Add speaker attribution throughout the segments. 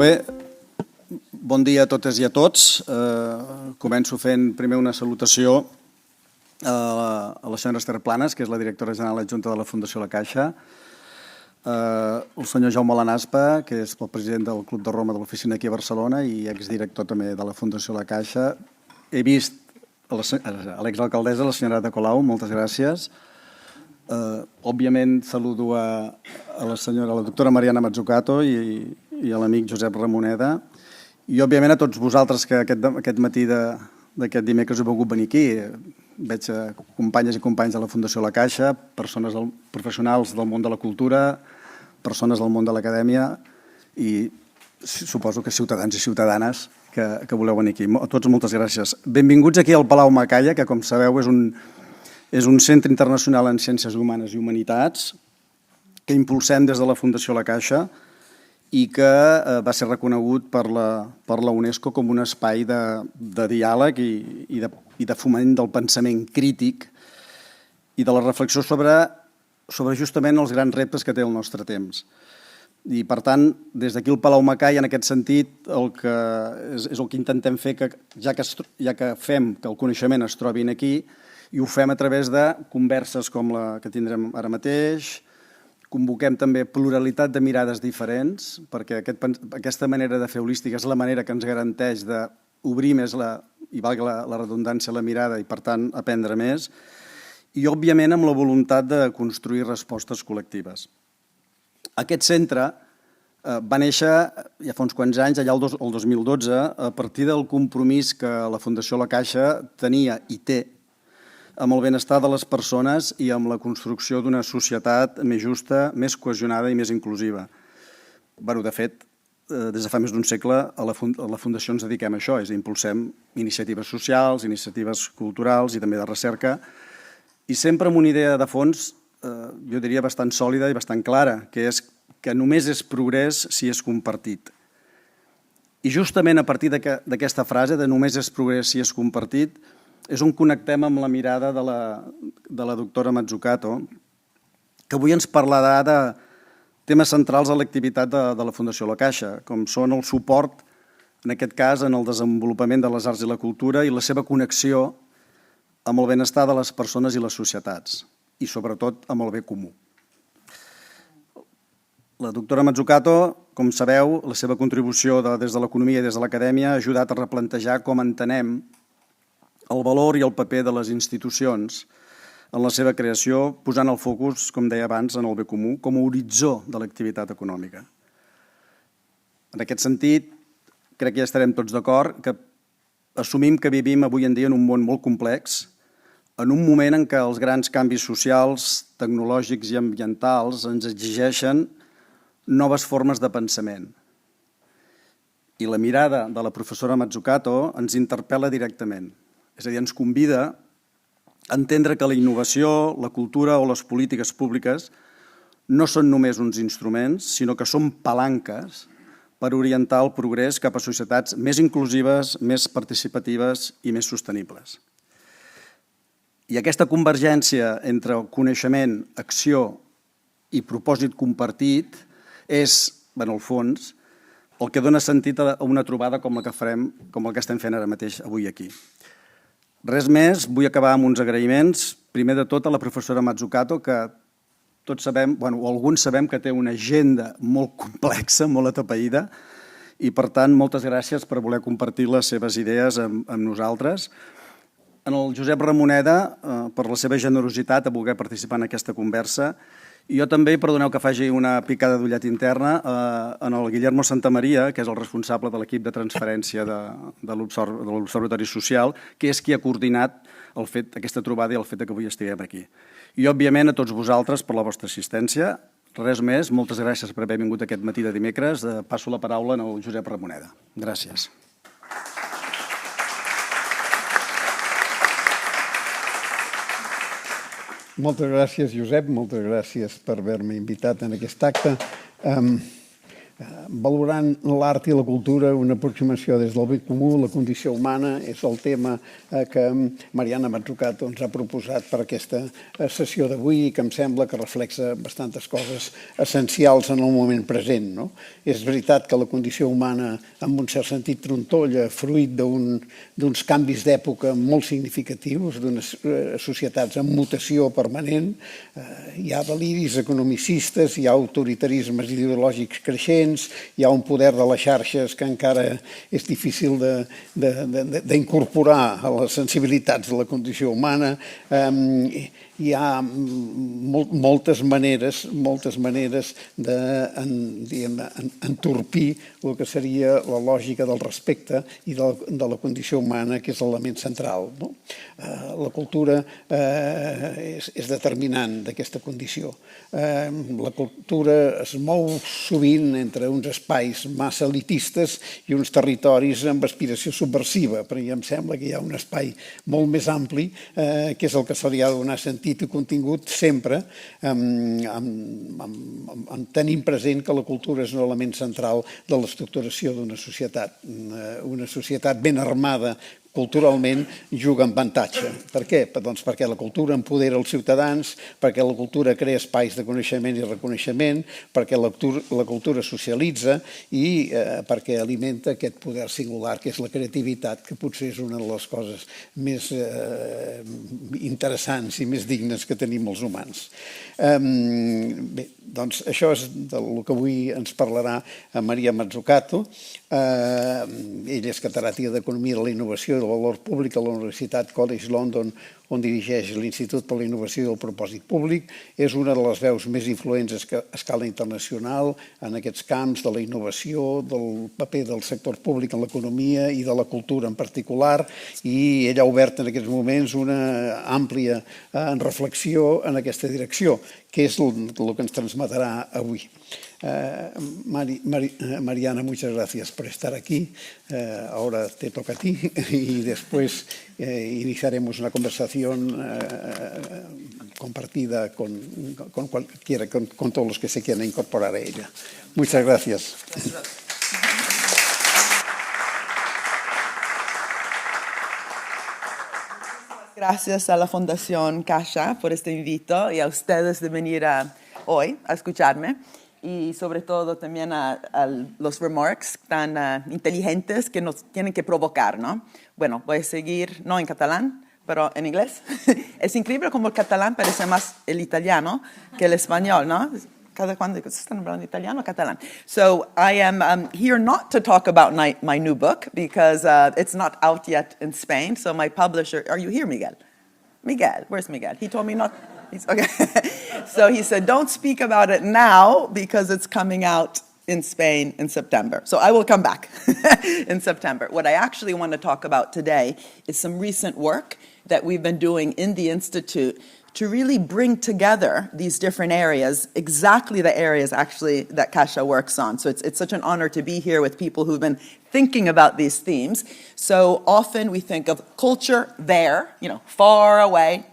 Speaker 1: Molt bé. Bon dia a totes i a tots. Començo fent primer una salutació a la senyora Esther Planes, que és la directora general adjunta de la Fundació La Caixa, el senyor Jaume Lanaspa, que és el president del Club de Roma de l'oficina aquí a Barcelona i exdirector també de la Fundació La Caixa. He vist a l'exalcaldessa, la senyora de Colau, moltes gràcies. Òbviament saludo a la doctora Mariana Mazzucato i a l'amic Josep Ramoneda i òbviament a tots vosaltres que aquest matí d'aquest dimecres heu volgut venir aquí. Veig companyes i companys de la Fundació La Caixa, persones professionals del món de la cultura, persones del món de l'acadèmia i suposo que ciutadans i ciutadanes que voleu venir aquí. A tots moltes gràcies. Benvinguts aquí al Palau Macaya, que com sabeu és un centre internacional en ciències humanes i humanitats que impulsem des de la Fundació La Caixa i que va ser reconegut per la UNESCO com un espai de diàleg i de foment del pensament crític i de la reflexió sobre justament els grans reptes que té el nostre temps. I, per tant, des d'aquí al Palau Macaya, en aquest sentit, és el que intentem fer, ja que fem que el coneixement es trobi aquí, i ho fem a través de converses com la que tindrem ara mateix. Convoquem també pluralitat de mirades diferents, perquè aquesta manera de fer holística és la manera que ens garanteix d'obrir més, i valga la redundància, la mirada i, per tant, aprendre més, i, òbviament, amb la voluntat de construir respostes col·lectives. Aquest centre va néixer ja fa uns quants anys, allà el 2012, a partir del compromís que la Fundació La Caixa tenia i té amb el benestar de les persones i amb la construcció d'una societat més justa, més cohesionada i més inclusiva. De fet, des de fa més d'un segle a la Fundació ens dediquem a això, és a dir, impulsem iniciatives socials, iniciatives culturals i també de recerca, i sempre amb una idea de fons, jo diria bastant sòlida i bastant clara, que és que només és progrés si és compartit. I justament a partir d'aquesta frase de només és progrés si és compartit, és on connectem amb la mirada de la doctora Mazzucato, que avui ens parlarà de temes centrals a l'activitat de la Fundació La Caixa, com són el suport, en aquest cas, en el desenvolupament de les arts i la cultura i la seva connexió amb el benestar de les persones i les societats, i sobretot amb el bé comú. La doctora Mazzucato, com sabeu, la seva contribució des de l'economia i des de l'acadèmia ha ajudat a replantejar com entenem el valor i el paper de les institucions en la seva creació, posant el focus, com deia abans, en el bé comú, com a horitzó de l'activitat econòmica. En aquest sentit, crec que ja estarem tots d'acord que assumim que vivim avui en dia en un món molt complex, en un moment en què els grans canvis socials, tecnològics i ambientals ens exigeixen noves formes de pensament. I la mirada de la professora Mazzucato ens interpel·la directament. És a dir, ens convida a entendre que la innovació, la cultura o les polítiques públiques no són només uns instruments, sinó que són palanques per orientar el progrés cap a societats més inclusives, més participatives i més sostenibles. I aquesta convergència entre coneixement, acció i propòsit compartit és, en el fons, el que dona sentit a una trobada com la que farem, com el que estem fent ara mateix avui aquí. Res més, vull acabar amb uns agraïments. Primer de tot a la professora Mazzucato, que tots sabem, o alguns sabem que té una agenda molt complexa, molt atapeïda, i per tant, moltes gràcies per voler compartir les seves idees amb nosaltres. En el Josep Ramoneda, per la seva generositat a voler participar en aquesta conversa, i jo també, perdoneu que faci una picada d'ullet interna, en el Guillermo Santamaria, que és el responsable de l'equip de transferència de l'Observatori Social, que és qui ha coordinat aquesta trobada i el fet que avui estiguem aquí. I, òbviament, a tots vosaltres per la vostra assistència. Res més, moltes gràcies per haver vingut aquest matí de dimecres. Passo la paraula al Josep Ramoneda. Gràcies.
Speaker 2: Moltes gràcies, Josep, moltes gràcies per haver-me invitat en aquest acte. Valorant l'art i la cultura, una aproximació des del bé comú, la condició humana, és el tema que Mariana Mazzucato ens ha proposat per aquesta sessió d'avui i que em sembla que reflexa bastantes coses essencials en el moment present. És veritat que la condició humana, en un cert sentit, trontolla, fruit d'uns canvis d'època molt significatius, d'unes societats en mutació permanent. Hi ha deliris economicistes, hi ha autoritarismes ideològics creixents, hi ha un poder de les xarxes que encara és difícil d'incorporar a les sensibilitats de la condició humana. Hi ha moltes maneres d'entorpir el que seria la lògica del respecte i de la condició humana, que és l'element central. La cultura és determinant d'aquesta condició. La cultura es mou sovint entre uns espais massa elitistes i uns territoris amb aspiració subversiva, perquè em sembla que hi ha un espai molt més ampli, que és el que se li ha de donar sentit i contingut sempre, tenint present que la cultura és un element central de l'estructuració d'una societat. Una societat ben armada culturalment juga amb avantatge. Per què? Doncs perquè la cultura empodera els ciutadans, perquè la cultura crea espais de coneixement i reconeixement, perquè la cultura socialitza i perquè alimenta aquest poder singular que és la creativitat, que potser és una de les coses més interessants i més dignes que tenim els humans. Bé, doncs això és del que avui ens parlarà Mariana Mazzucato. Ella és catedràtica d'Economia de la Innovació i del Valor Públic a la Universitat College de Londres, on dirigeix l'Institut per la Innovació i el propòsit públic. És una de les veus més influents a escala internacional en aquests camps de la innovació, del paper del sector públic en l'economia i de la cultura en particular, i ella ha obert en aquests moments una àmplia reflexió en aquesta direcció, que és el que ens transmetrà avui. Mariana, muchas gracias por estar aquí. Ahora te toca a ti y después iniciaremos una conversación compartida con cualquiera, con todos los que se quieran incorporar a ella. Muchas gracias.
Speaker 3: Gracias a la Fundación Caixa por este invito y a ustedes de venir hoy a escucharme. Y sobre todo también a los remarks tan inteligentes que nos tienen que provocar, ¿no? Bueno, voy a seguir, no en catalán, pero en inglés. Es increíble como el catalán parece más el italiano que el español, ¿no? Cada cuando están hablando italiano o catalán. So I am here not to talk about my new book because it's not out yet in Spain. So my publisher, are you here, Miguel? Miguel, where's Miguel? He told me not. Okay. So he said, don't speak about it now because it's coming out in Spain in September. So I will come back in September. What I actually want to talk about today is some recent work that we've been doing in the Institute to really bring together these different areas, exactly the areas actually that Caixa works on. So it's such an honor to be here with people who've been thinking about these themes. So often we think of culture there, far away,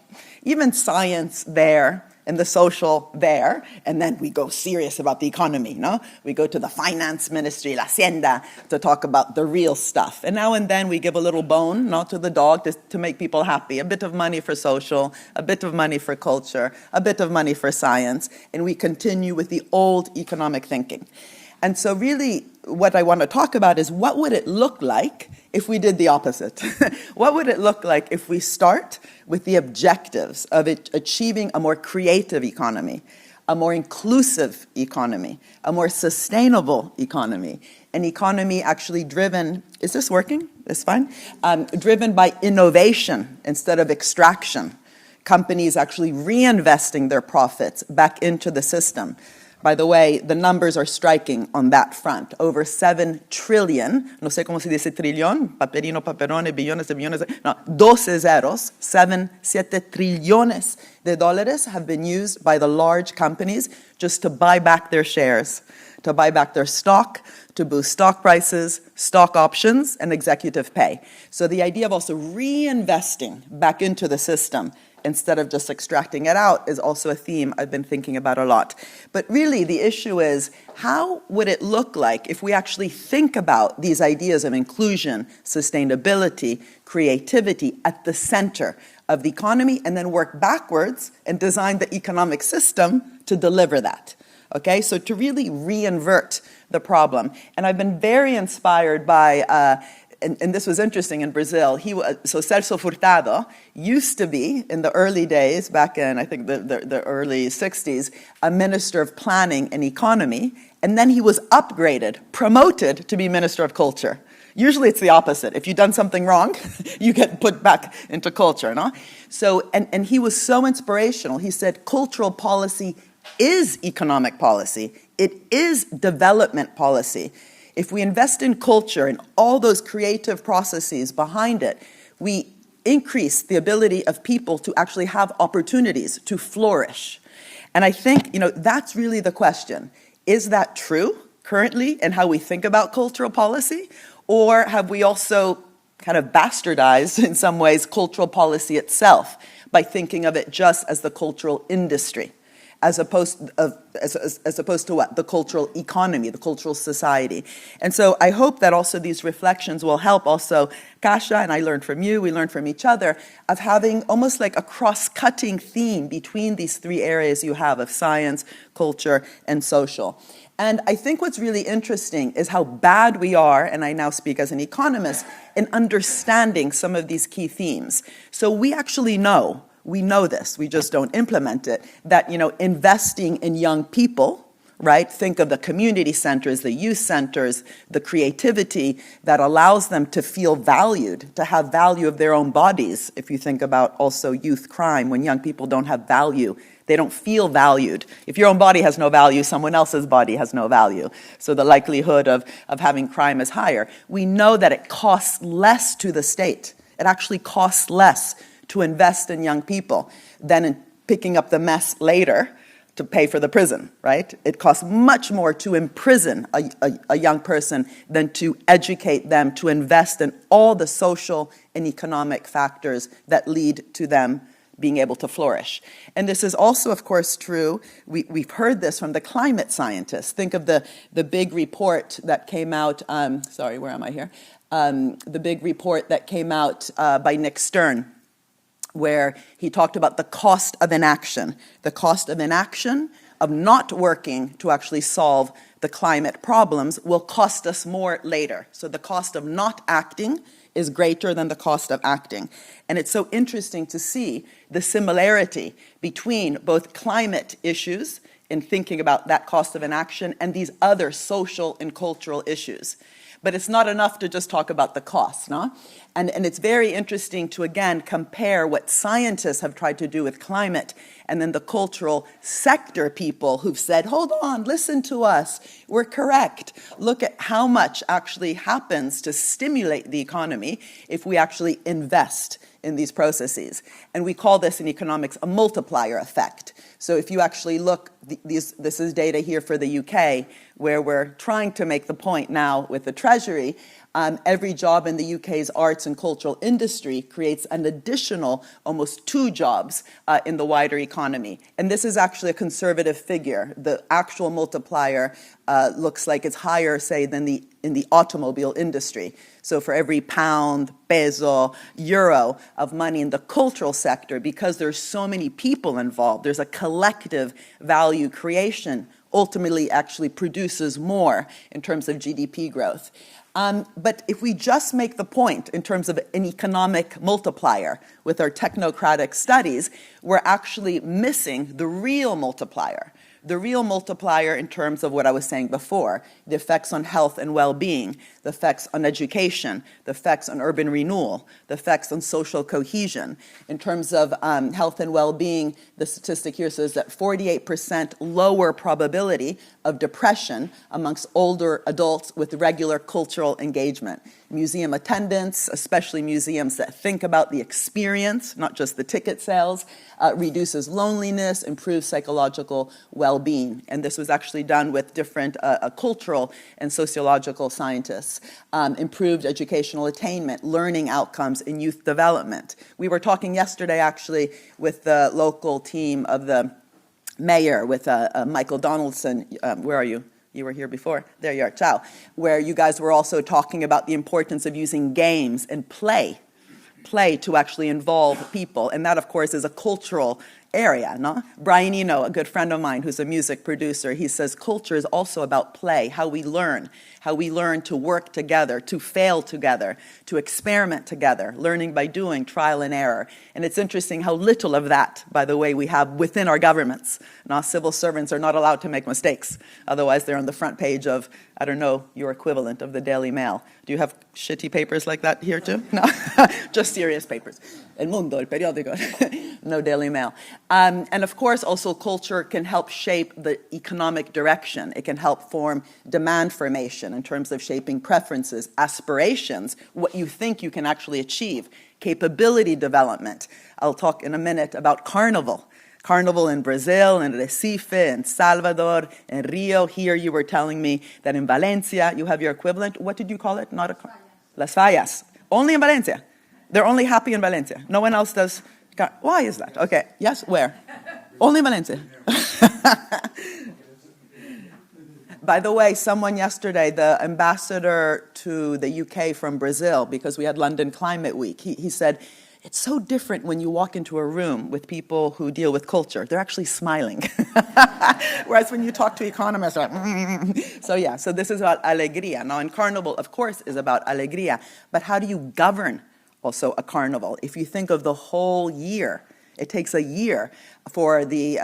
Speaker 3: even science there, and the social there, and then we go serious about the economy, no? We go to the finance ministry, la hacienda, to talk about the real stuff. And now and then we give a little bone, to the dog to make people happy. A bit of money for social, a bit of money for culture, a bit of money for science, and we continue with the old economic thinking. And so really what I want to talk about is what would it look like if we did the opposite? What would it look like if we start with the objectives of achieving a more creative economy, a more inclusive economy, a more sustainable economy, an economy actually driven, is this working? It's fine? Driven by innovation instead of extraction. Companies actually reinvesting their profits back into the system. By the way, the numbers are striking on that front. Over 7 trillion, no sé cómo se dice trillón, paperino, paperone, billones de billones, no, 12 ceros, 7 trillones de dólares have been used by the large companies just to buy back their shares, to buy back their stock, to boost stock prices, stock options, and executive pay. So the idea of also reinvesting back into the system instead of just extracting it out is also a theme I've been thinking about a lot. But really, the issue is, how would it look like if we actually think about these ideas of inclusion, sustainability, creativity at the center of the economy, and then work backwards and design the economic system to deliver that? Okay, so to really reinvert the problem. And I've been very inspired by and this was interesting in Brazil. So Celso Furtado used to be, in the early days, back in, I think, the early 60s, a minister of planning and economy, and then he was upgraded, promoted to be minister of culture. Usually it's the opposite. If you've done something wrong, you get put back into culture, no? So, and he was so inspirational. He said, cultural policy is economic policy. It is development policy. If we invest in culture and all those creative processes behind it, we increase the ability of people to actually have opportunities to flourish. And I think, that's really the question. Is that true currently in how we think about cultural policy? Or have we also kind of bastardized, in some ways, cultural policy itself by thinking of it just as the cultural industry, as opposed to what? The cultural economy, the cultural society. And so I hope that also these reflections will help also Kasia, and I learned from you, we learned from each other, of having almost like a cross-cutting theme between these three areas you have of science, culture, and social. And I think what's really interesting is how bad we are, and I now speak as an economist, in understanding some of these key themes. So we actually know, we know this, we just don't implement it, that investing in young people, right? Think of the community centers, the youth centers, the creativity that allows them to feel valued, to have value of their own bodies. If you think about also youth crime, when young people don't have value, they don't feel valued. If your own body has no value, someone else's body has no value. So the likelihood of having crime is higher. We know that it costs less to the state. It actually costs less to invest in young people than in picking up the mess later to pay for the prison, right? It costs much more to imprison a young person than to educate them, to invest in all the social and economic factors that lead to them being able to flourish. And this is also, of course, true. We've heard this from the climate scientists. Think of the big report that came out, sorry, where am I here? The big report that came out by Nick Stern, where he talked about the cost of inaction of not working to actually solve the climate problems will cost us more later. So the cost of not acting is greater than the cost of acting. And it's so interesting to see the similarity between both climate issues in thinking about that cost of inaction and these other social and cultural issues. But it's not enough to just talk about the cost, no? And it's very interesting to, again, compare what scientists have tried to do with climate and then the cultural sector people who've said, hold on, listen to us, we're correct. Look at how much actually happens to stimulate the economy if we actually invest in these processes. And we call this in economics a multiplier effect. So if you actually look, this is data here for the UK, where we're trying to make the point now with the Treasury, every job in the UK's arts and cultural industry creates an additional almost 2 jobs in the wider economy. And this is actually a conservative figure. The actual multiplier looks like it's higher, say, than in the automobile industry. So for every pound, peso, euro of money in the cultural sector, because there's so many people involved, there's a collective value creation, ultimately actually produces more in terms of GDP growth. But if we just make the point in terms of an economic multiplier with our technocratic studies, we're actually missing the real multiplier. The real multiplier in terms of what I was saying before, the effects on health and well-being, the effects on education, the effects on urban renewal, the effects on social cohesion. In terms of health and well-being, the statistic here says that 48% lower probability of depression amongst older adults with regular cultural engagement. museum attendance, especially museums that think about the experience, not just the ticket sales, reduces loneliness, improves psychological well-being. And this was actually done with different cultural and sociological scientists. Improved educational attainment, learning outcomes in youth development. We were talking yesterday, actually, with the local team of the mayor, with Michael Donaldson. Where are you? You were here before. There you are. Ciao. Where you guys were also talking about the importance of using games and play to actually involve people. And that, of course, is a cultural area, no? Brian Eno, a good friend of mine who's a music producer, he says culture is also about play, how we learn to work together, to fail together, to experiment together, learning by doing, trial and error. And it's interesting how little of that, by the way, we have within our governments. Now, civil servants are not allowed to make mistakes. Otherwise, they're on the front page of, I don't know, your equivalent of the Daily Mail. Do you have shitty papers like that here too? No, just serious papers. El Mundo, El Periódico, no Daily Mail. And of course, also culture can help shape the economic direction. It can help form demand formation in terms of shaping preferences, aspirations, what you think you can actually achieve, capability development. I'll talk in a minute about carnival. Carnival in Brazil, in Recife, in Salvador, in Rio. Here you were telling me that in Valencia you have your equivalent. What did you call it? Not a Las Fallas. Only in Valencia. They're only happy in Valencia. No one else does. Why is that? Okay. Yes, where? Only in Valencia. By the way, someone yesterday, the ambassador to the UK from Brazil, because we had London Climate Week, he said, it's so different when you walk into a room with people who deal with culture. They're actually smiling. Whereas when you talk to economists, they're like, so this is about alegría. Now, in Carnival, of course, is about alegría. But how do you govern also a carnival? If you think of the whole year, it takes a year for the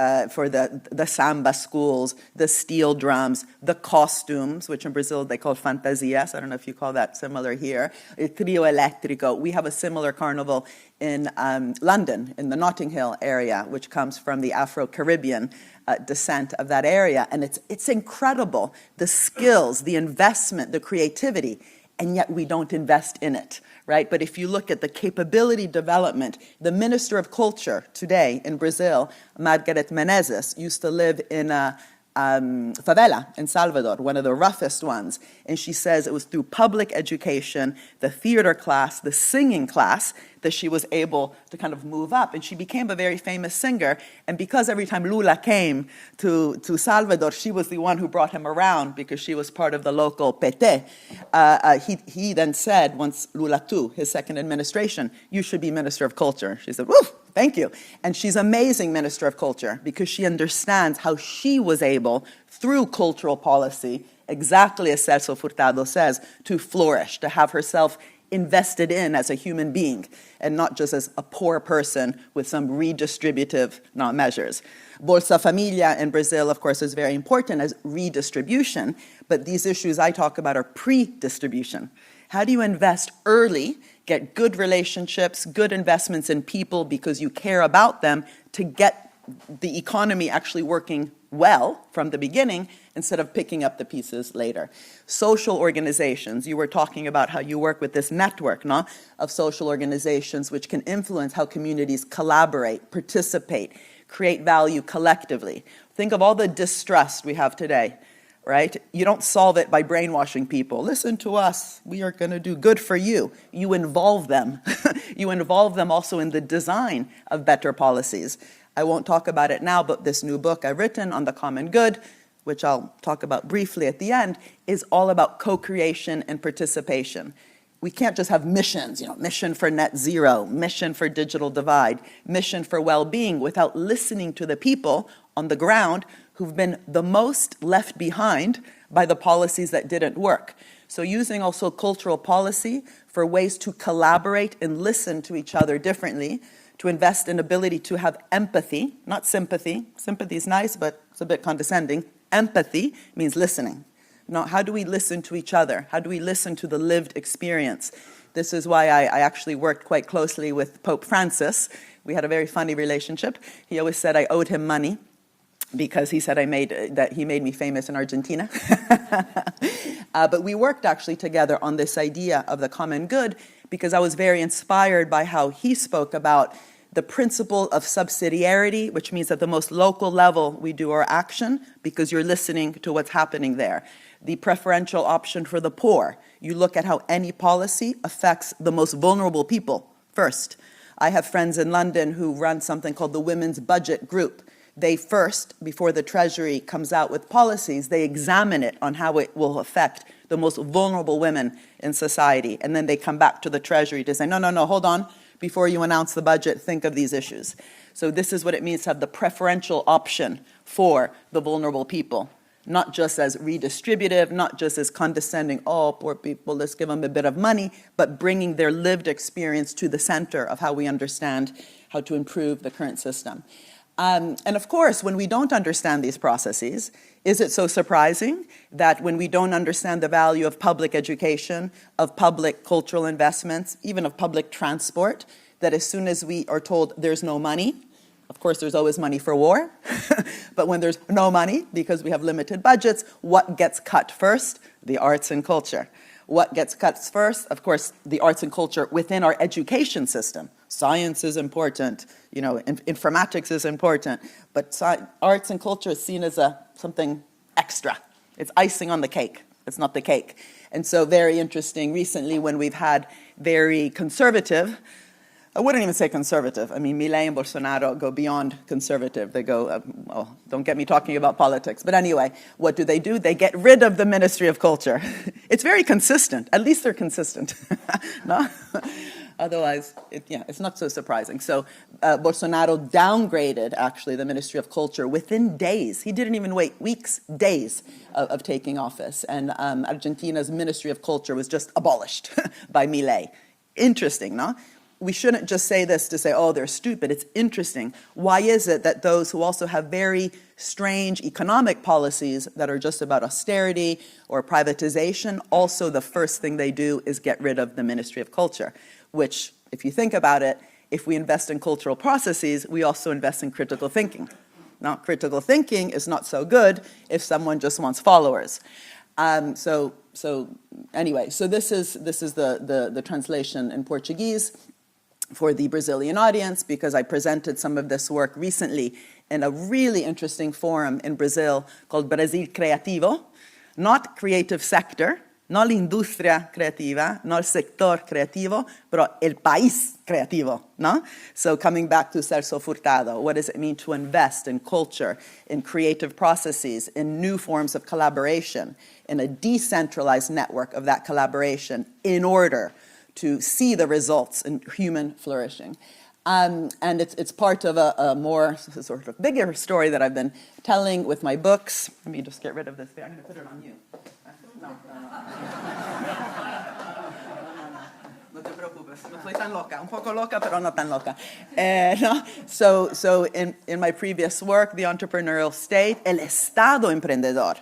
Speaker 3: samba schools, the steel drums, the costumes, which in Brazil they call fantasias. I don't know if you call that similar here. El trio eléctrico. We have a similar carnival in London, in the Notting Hill area, which comes from the Afro-Caribbean descent of that area. And it's incredible, the skills, the investment, the creativity, and yet we don't invest in it. Right? But if you look at the capability development, the Minister of Culture today in Brazil, Margaret Menezes, used to live in a favela in Salvador, one of the roughest ones. And she says it was through public education, the theater class, the singing class, that she was able to kind of move up. And she became a very famous singer. And because every time Lula came to Salvador, she was the one who brought him around because she was part of the local PT. He then said, once Lula II, his second administration, you should be Minister of Culture. She said, woo, thank you. And she's amazing Minister of Culture because she understands how she was able, through cultural policy, exactly as Celso Furtado says, to flourish, to have herself invested in as a human being and not just as a poor person with some redistributive measures. Bolsa Familia in Brazil, of course, is very important as redistribution, but these issues I talk about are pre-distribution. How do you invest early, get good relationships, good investments in people because you care about them to get the economy actually working well from the beginning instead of picking up the pieces later. Social organizations, you were talking about how you work with this network of social organizations which can influence how communities collaborate, participate, create value collectively. Think of all the distrust we have today, right? You don't solve it by brainwashing people. Listen to us. We are going to do good for you. You involve them. You involve them also in the design of better policies. I won't talk about it now, but this new book I've written on the common good, which I'll talk about briefly at the end, is all about co-creation and participation. We can't just have missions, mission for net zero, mission for digital divide, mission for well-being, without listening to the people on the ground who've been the most left behind by the policies that didn't work. So using also cultural policy for ways to collaborate and listen to each other differently, to invest in ability to have empathy, not sympathy. Sympathy is nice, but it's a bit condescending. Empathy means listening. How do we listen to each other? How do we listen to the lived experience? This is why I actually worked quite closely with Pope Francis. We had a very funny relationship. He always said I owed him money because he said he made me famous in Argentina. But we worked actually together on this idea of the common good because I was very inspired by how he spoke about the principle of subsidiarity, which means at the most local level we do our action because you're listening to what's happening there. The preferential option for the poor. You look at how any policy affects the most vulnerable people first. I have friends in London who run something called the Women's Budget Group. They first, before the Treasury comes out with policies, they examine it on how it will affect the most vulnerable women in society. And then they come back to the Treasury to say, no, hold on. Before you announce the budget, think of these issues. So this is what it means to have the preferential option for the vulnerable people. Not just as redistributive, not just as condescending, oh, poor people, let's give them a bit of money, but bringing their lived experience to the center of how we understand how to improve the current system. And of course, when we don't understand these processes, is it so surprising that when we don't understand the value of public education, of public cultural investments, even of public transport, that as soon as we are told there's no money, of course there's always money for war, but when there's no money, because we have limited budgets, what gets cut first? The arts and culture. What gets cut first? Of course, the arts and culture within our education system. Science is important, informatics is important, but arts and culture is seen as something extra. It's icing on the cake. It's not the cake. And so very interesting recently when we've had very conservative, I wouldn't even say conservative. I mean, Milei and Bolsonaro go beyond conservative. They go, don't get me talking about politics. But anyway, what do? They get rid of the Ministry of Culture. It's very consistent. At least they're consistent. No? Otherwise, it's not so surprising. So Bolsonaro downgraded, actually, the Ministry of Culture within days. He didn't even wait weeks, days of taking office. And Argentina's Ministry of Culture was just abolished by Milei. Interesting, no? We shouldn't just say this to say, oh, they're stupid. It's interesting. Why is it that those who also have very strange economic policies that are just about austerity or privatization, also the first thing they do is get rid of the Ministry of Culture, which, if you think about it, if we invest in cultural processes, we also invest in critical thinking. Now, critical thinking is not so good if someone just wants followers. So this is the translation in Portuguese for the Brazilian audience, because I presented some of this work recently in a really interesting forum in Brazil called Brasil Creativo, not creative sector, not l'industria creativa, not el sector creativo, pero el país creativo, no? So coming back to Celso Furtado, what does it mean to invest in culture, in creative processes, in new forms of collaboration, in a decentralized network of that collaboration in order to see the results in human flourishing. And it's part of a more sort of bigger story that I've been telling with my books. Let me just get rid of this. I'm going to put it on you. No. No te preocupes. No soy tan loca. Un poco loca, pero no tan loca. No? So in my previous work, The Entrepreneurial State, el Estado Emprendedor,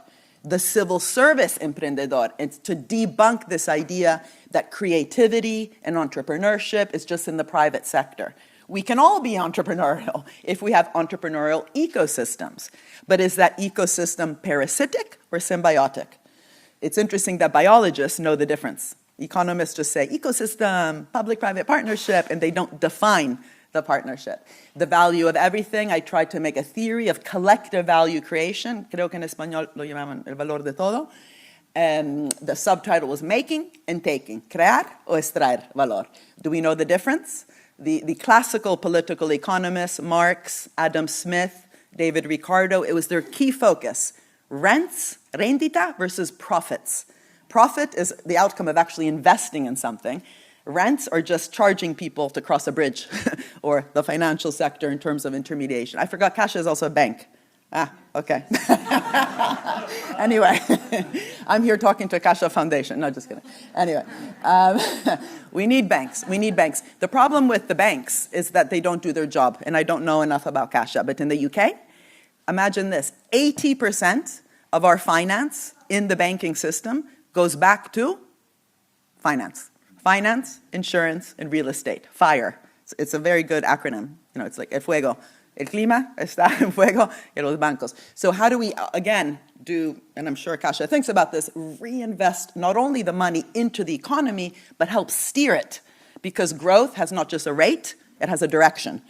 Speaker 3: the civil service emprendedor, and to debunk this idea that creativity and entrepreneurship is just in the private sector. We can all be entrepreneurial if we have entrepreneurial ecosystems. But is that ecosystem parasitic or symbiotic? It's interesting that biologists know the difference. Economists just say ecosystem, public-private partnership, and they don't define the partnership. The value of everything, I tried to make a theory of collective value creation. Creo que en español lo llamaban el valor de todo. The subtitle was Making and Taking, crear o extraer valor. Do we know the difference? The classical political economists, Marx, Adam Smith, David Ricardo, it was their key focus. Rents, rendita, versus profits. Profit is the outcome of actually investing in something. Rents are just charging people to cross a bridge, or the financial sector in terms of intermediation. I forgot Caixa is also a bank. Okay. Anyway, I'm here talking to Caixa Foundation. No, just kidding. Anyway, we need banks. We need banks. The problem with the banks is that they don't do their job, and I don't know enough about Caixa, but in the UK, imagine this, 80% of our finance in the banking system goes back to finance. Finance, insurance, and real estate. FIRE. It's a very good acronym. It's like El Fuego. El clima está en fuego y los bancos. So how do we, again, do, and I'm sure Kasia thinks about this, reinvest not only the money into the economy, but help steer it? Because growth has not just a rate, it has a direction.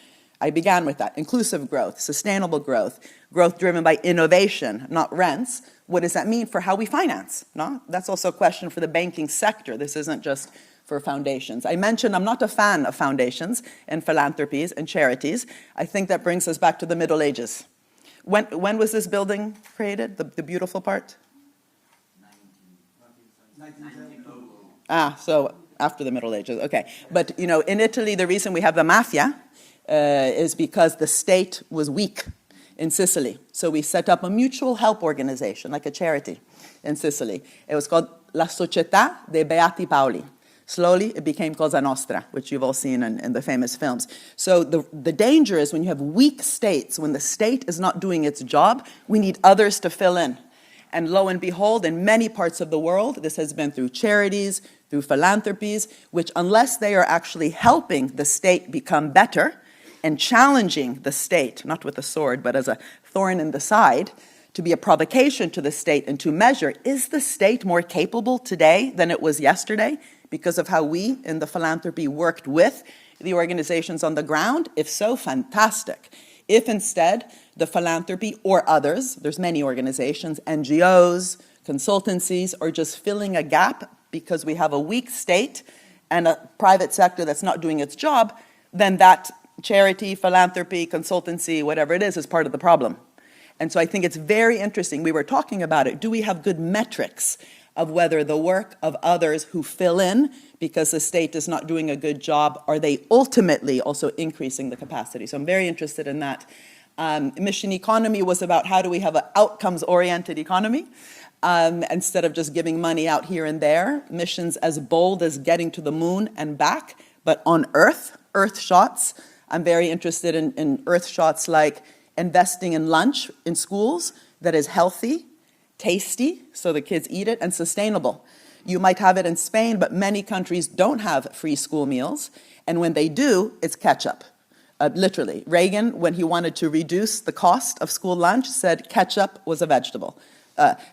Speaker 3: I began with that. Inclusive growth, sustainable growth, growth driven by innovation, not rents. What does that mean for how we finance? No? That's also a question for the banking sector. This isn't just for foundations. I mentioned I'm not a fan of foundations and philanthropies and charities. I think that brings us back to the Middle Ages. When was this building created, the beautiful part? 1900. So after the Middle Ages, okay. But, in Italy, the reason we have the mafia is because the state was weak in Sicily. So we set up a mutual help organization, like a charity in Sicily. It was called La Società dei Beati Paoli. Slowly, it became Cosa Nostra, which you've all seen in the famous films. So the danger is when you have weak states, when the state is not doing its job, we need others to fill in. And lo and behold, in many parts of the world, this has been through charities, through philanthropies, which unless they are actually helping the state become better and challenging the state, not with a sword, but as a thorn in the side, to be a provocation to the state and to measure, is the state more capable today than it was yesterday because of how we in the philanthropy worked with the organizations on the ground? If so, fantastic. If instead the philanthropy or others, there's many organizations, NGOs, consultancies, are just filling a gap because we have a weak state and a private sector that's not doing its job, then that charity, philanthropy, consultancy, whatever it is part of the problem. And so I think it's very interesting. We were talking about it. Do we have good metrics of whether the work of others who fill in because the state is not doing a good job, are they ultimately also increasing the capacity? So I'm very interested in that. Mission economy was about how do we have an outcomes-oriented economy instead of just giving money out here and there. Missions as bold as getting to the moon and back, but on Earth shots. I'm very interested in Earth shots like investing in lunch in schools that is healthy, tasty, so the kids eat it, and sustainable. You might have it in Spain, but many countries don't have free school meals, and when they do, it's ketchup. Literally, Reagan, when he wanted to reduce the cost of school lunch, said ketchup was a vegetable.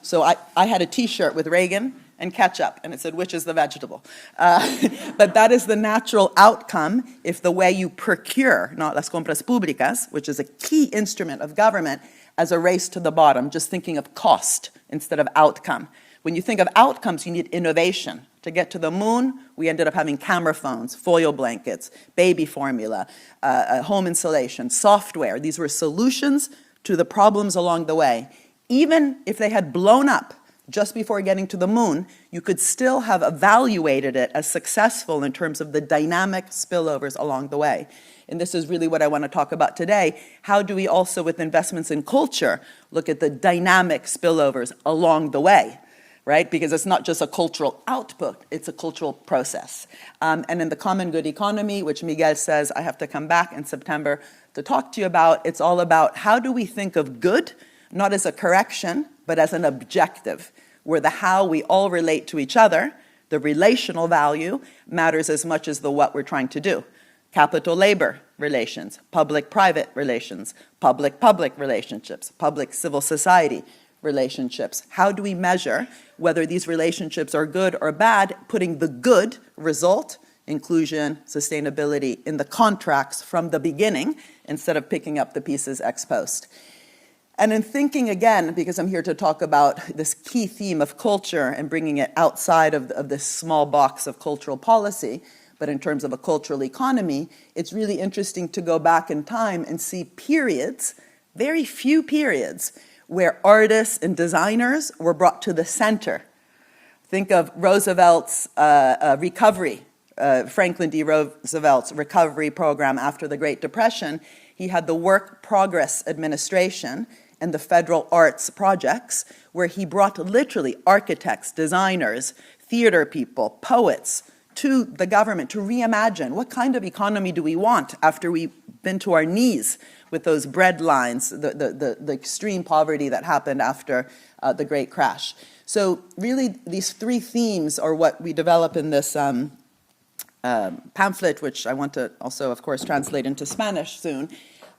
Speaker 3: So I had a T-shirt with Reagan and ketchup, and it said, which is the vegetable? But that is the natural outcome if the way you procure, not las compras públicas, which is a key instrument of government, as a race to the bottom, just thinking of cost instead of outcome. When you think of outcomes, you need innovation. To get to the moon, we ended up having camera phones, foil blankets, baby formula, home insulation, software. These were solutions to the problems along the way. Even if they had blown up just before getting to the moon, you could still have evaluated it as successful in terms of the dynamic spillovers along the way. And this is really what I want to talk about today. How do we also, with investments in culture, look at the dynamic spillovers along the way, right? Because it's not just a cultural output, it's a cultural process. And in the common good economy, which Miguel says I have to come back in September to talk to you about, it's all about how do we think of good, not as a correction, but as an objective, where the how we all relate to each other, the relational value, matters as much as the what we're trying to do. Capital-labor relations, public-private relations, public-public relationships, public-civil society relationships. How do we measure whether these relationships are good or bad, putting the good result, inclusion, sustainability, in the contracts from the beginning instead of picking up the pieces ex post? And in thinking again, because I'm here to talk about this key theme of culture and bringing it outside of this small box of cultural policy, but in terms of a cultural economy, it's really interesting to go back in time and see periods, very few periods, where artists and designers were brought to the center. Think of Roosevelt's recovery, Franklin D. Roosevelt's recovery program after the Great Depression. He had the Work Progress Administration and the federal arts projects, where he brought literally architects, designers, theater people, poets, to the government to reimagine what kind of economy do we want after we've been to our knees with those bread lines, the extreme poverty that happened after the Great Crash. So really, these three themes are what we develop in this pamphlet, which I want to also, of course, translate into Spanish soon.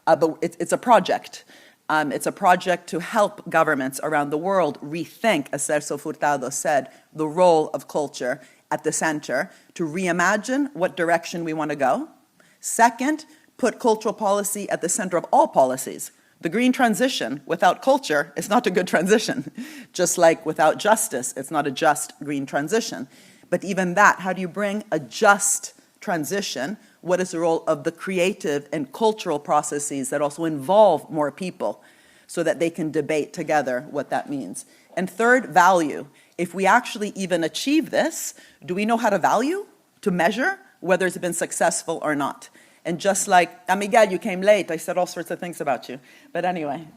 Speaker 3: but it's a project. It's a project to help governments around the world rethink, as Celso Furtado said, the role of culture at the center, to reimagine what direction we want to go. Second, put cultural policy at the center of all policies. The green transition without culture is not a good transition. Just like without justice, it's not a just green transition. But even that, how do you bring a just transition? What is the role of the creative and cultural processes that also involve more people so that they can debate together what that means? And third, value. If we actually even achieve this, do we know how to value, to measure whether it's been successful or not? And just like, Miguel, you came late. I said all sorts of things about you. But anyway.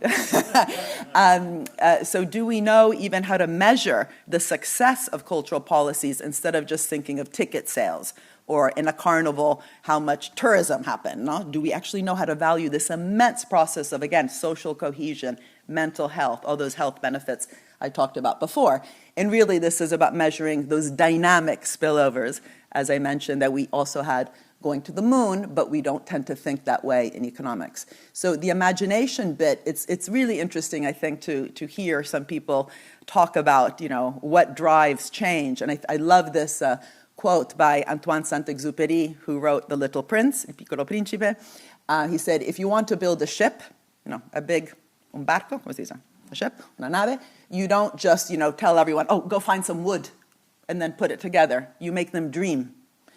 Speaker 3: So do we know even how to measure the success of cultural policies instead of just thinking of ticket sales or in a carnival, how much tourism happened? No? Do we actually know how to value this immense process of, again, social cohesion, mental health, all those health benefits I talked about before? And really, this is about measuring those dynamic spillovers, as I mentioned, that we also had going to the moon, but we don't tend to think that way in economics. So the imagination bit, it's really interesting, I think, to hear some people talk about, what drives change. And I love this quote by Antoine Saint-Exupéry, who wrote The Little Prince, Il Piccolo Principe. He said, if you want to build a ship, a big, un barco, ¿cómo se dice? A ship, una nave, you don't just, tell everyone, oh, go find some wood and then put it together. You make them dream.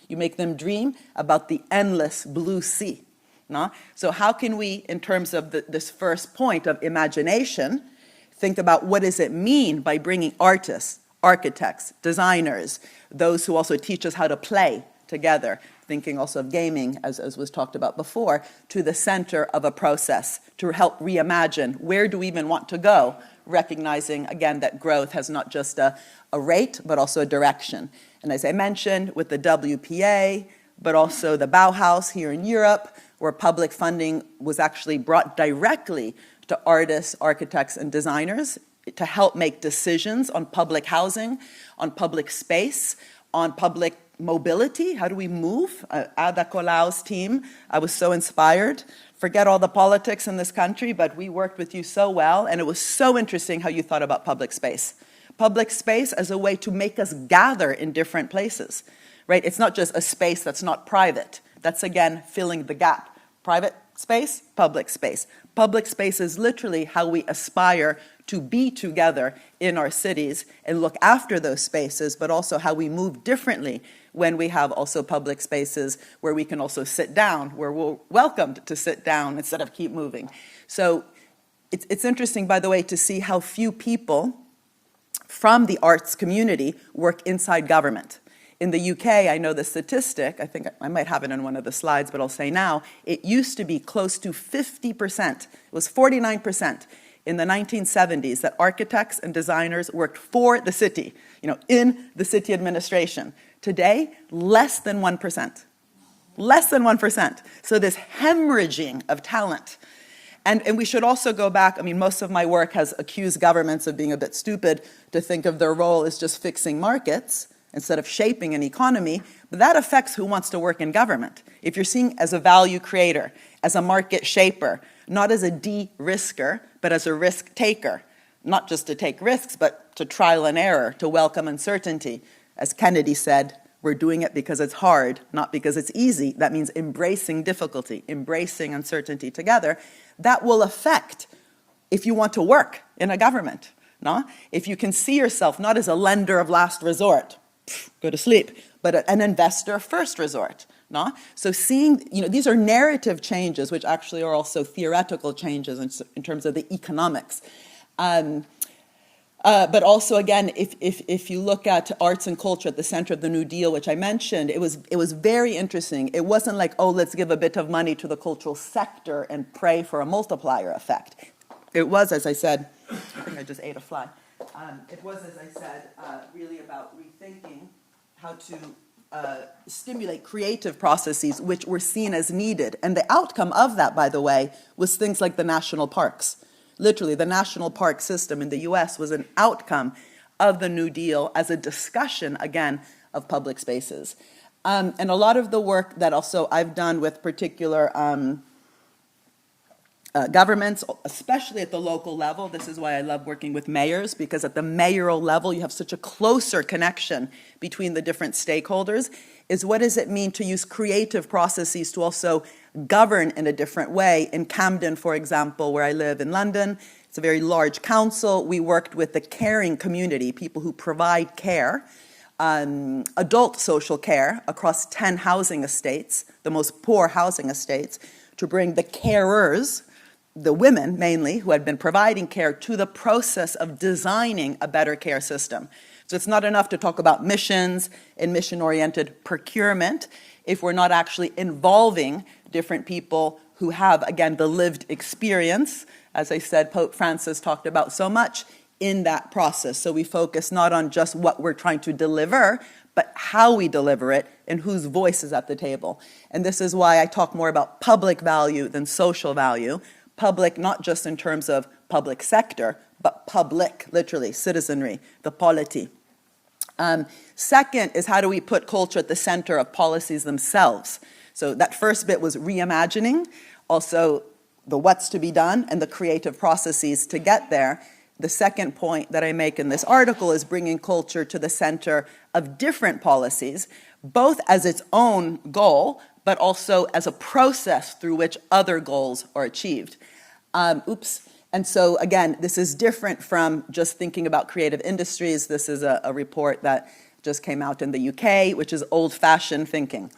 Speaker 3: You make them dream about the endless blue sea. No? So how can we, in terms of this first point of imagination, think about what does it mean by bringing artists, architects, designers, those who also teach us how to play together, thinking also of gaming, as was talked about before, to the center of a process to help reimagine where do we even want to go, recognizing, again, that growth has not just a rate, but also a direction. And as I mentioned, with the WPA, but also the Bauhaus here in Europe, where public funding was actually brought directly to artists, architects, and designers to help make decisions on public housing, on public space, on public mobility. How do we move? Ada Colau's team, I was so inspired. Forget all the politics in this country, but we worked with you so well, and it was so interesting how you thought about public space. Public space as a way to make us gather in different places, right? It's not just a space that's not private. That's, again, filling the gap. Private space, public space. Public space is literally how we aspire to be together in our cities and look after those spaces, but also how we move differently when we have also public spaces where we can also sit down, where we're welcomed to sit down instead of keep moving. So it's interesting, by the way, to see how few people from the arts community work inside government. In the UK, I know the statistic, I think I might have it in one of the slides, but I'll say now, it used to be close to 50%, it was 49% in the 1970s that architects and designers worked for the city, in the city administration. Today, less than 1%. Less than 1%. So this hemorrhaging of talent. And we should also go back, most of my work has accused governments of being a bit stupid to think of their role as just fixing markets instead of shaping an economy, but that affects who wants to work in government. If you're seen as a value creator, as a market shaper, not as a de-risker, but as a risk taker, not just to take risks, but to trial and error, to welcome uncertainty. As Kennedy said, we're doing it because it's hard, not because it's easy. That means embracing difficulty, embracing uncertainty together. That will affect if you want to work in a government. No? If you can see yourself not as a lender of last resort, go to sleep, but an investor of first resort. No? So seeing, these are narrative changes, which actually are also theoretical changes in terms of the economics. But also, again, if you look at arts and culture at the center of the New Deal, which I mentioned, it was very interesting. It wasn't like, oh, let's give a bit of money to the cultural sector and pray for a multiplier effect. It was, as I said, I think I just ate a fly. It was, as I said, really about rethinking how to stimulate creative processes which were seen as needed. And the outcome of that, by the way, was things like the national parks. Literally, the national park system in the US was an outcome of the New Deal as a discussion, again, of public spaces. And a lot of the work that also I've done with particular governments, especially at the local level. This is why I love working with mayors, because at the mayoral level, you have such a closer connection between the different stakeholders, is what does it mean to use creative processes to also govern in a different way. In Camden, for example, where I live in London, it's a very large council. We worked with the caring community, people who provide care, adult social care across 10 housing estates, the most poor housing estates, to bring the carers, the women mainly, who had been providing care, to the process of designing a better care system. So it's not enough to talk about missions and mission-oriented procurement if we're not actually involving different people who have, again, the lived experience, as I said, Pope Francis talked about so much, in that process. So we focus not on just what we're trying to deliver, but how we deliver it and whose voice is at the table. And this is why I talk more about public value than social value. Public, not just in terms of public sector, but public, literally, citizenry, the polity. Second is how do we put culture at the center of policies themselves? So that first bit was reimagining, also the what's to be done and the creative processes to get there. The second point that I make in this article is bringing culture to the center of different policies, both as its own goal, but also as a process through which other goals are achieved. And so, again, this is different from just thinking about creative industries. This is a report that just came out in the UK, which is old-fashioned thinking.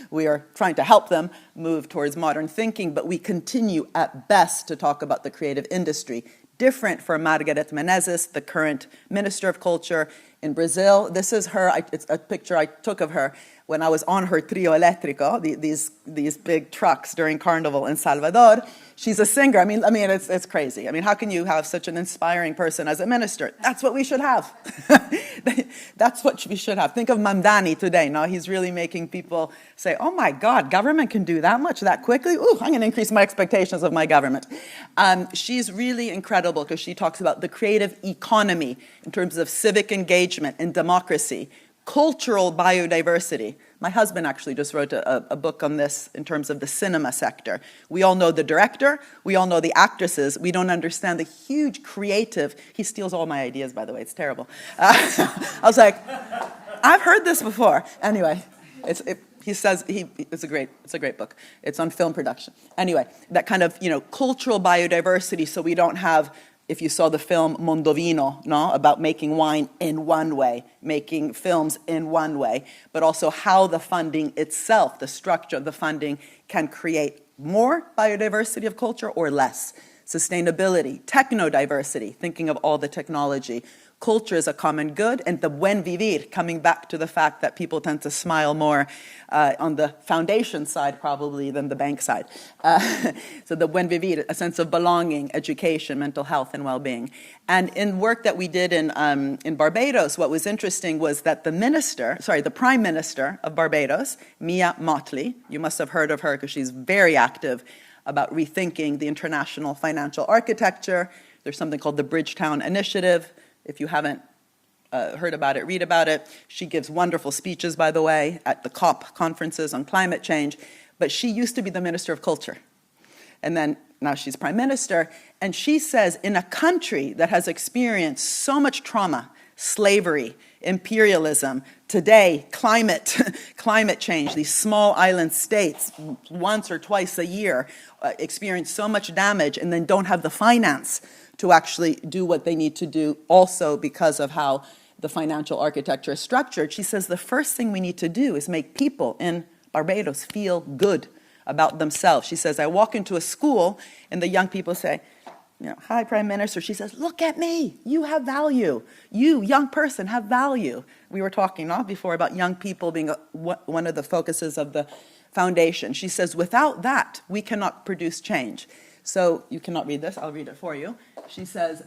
Speaker 3: We are trying to help them move towards modern thinking, but we continue at best to talk about the creative industry. Different from Margareth Menezes, the current Minister of Culture in Brazil. This is her, it's a picture I took of her when I was on her trio eléctrico, these big trucks during Carnival in Salvador. She's a singer. I mean, it's crazy. I mean, how can you have such an inspiring person as a minister? That's what we should have. That's what we should have. Think of Mamdani today. Now he's really making people say, oh my God, government can do that much that quickly? Ooh, I'm going to increase my expectations of my government. She's really incredible because she talks about the creative economy in terms of civic engagement and democracy, cultural biodiversity. My husband actually just wrote a book on this in terms of the cinema sector. We all know the director, we all know the actresses, we don't understand the huge creative, he steals all my ideas, by the way, it's terrible. I was like, I've heard this before. Anyway, he says, it's a great book. It's on film production. Anyway, that kind of, cultural biodiversity, so we don't have, if you saw the film Mondovino, no, about making wine in one way, making films in one way, but also how the funding itself, the structure of the funding, can create more biodiversity of culture or less. Sustainability, technodiversity, thinking of all the technology. Culture is a common good, and the buen vivir, coming back to the fact that people tend to smile more on the foundation side probably than the bank side. So the buen vivir, a sense of belonging, education, mental health, and well-being. And in work that we did in Barbados, what was interesting was that the Prime Minister of Barbados, Mia Mottley, you must have heard of her because she's very active about rethinking the international financial architecture. There's something called the Bridgetown Initiative. If you haven't heard about it, read about it. She gives wonderful speeches, by the way, at the COP conferences on climate change. But she used to be the Minister of Culture. And then now she's Prime Minister. And she says, in a country that has experienced so much trauma, slavery, imperialism, today, climate change, these small island states, once or twice a year, experience so much damage and then don't have the finance to actually do what they need to do, also because of how the financial architecture is structured. She says the first thing we need to do is make people in Barbados feel good about themselves. She says, I walk into a school and the young people say, hi, Prime Minister. She says, look at me. You have value. You, young person, have value. We were talking before about young people being one of the focuses of the foundation. She says, without that, we cannot produce change. So you cannot read this. I'll read it for you. She says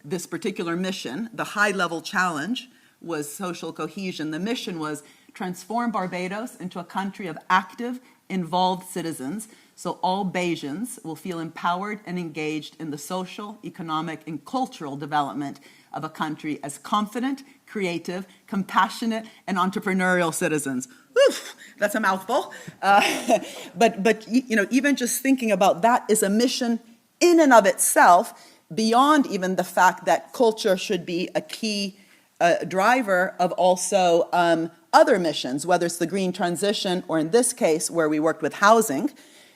Speaker 3: this particular mission, the high-level challenge was social cohesion. The mission was transform Barbados into a country of active, involved citizens, so all Bajans will feel empowered and engaged in the social, economic, and cultural development of a country as confident, creative, compassionate, and entrepreneurial citizens. Oof, That's a mouthful. But even just thinking about that is a mission in and of itself, beyond even the fact that culture should be a key driver of also other missions, whether it's the green transition, or in this case, where we worked with housing,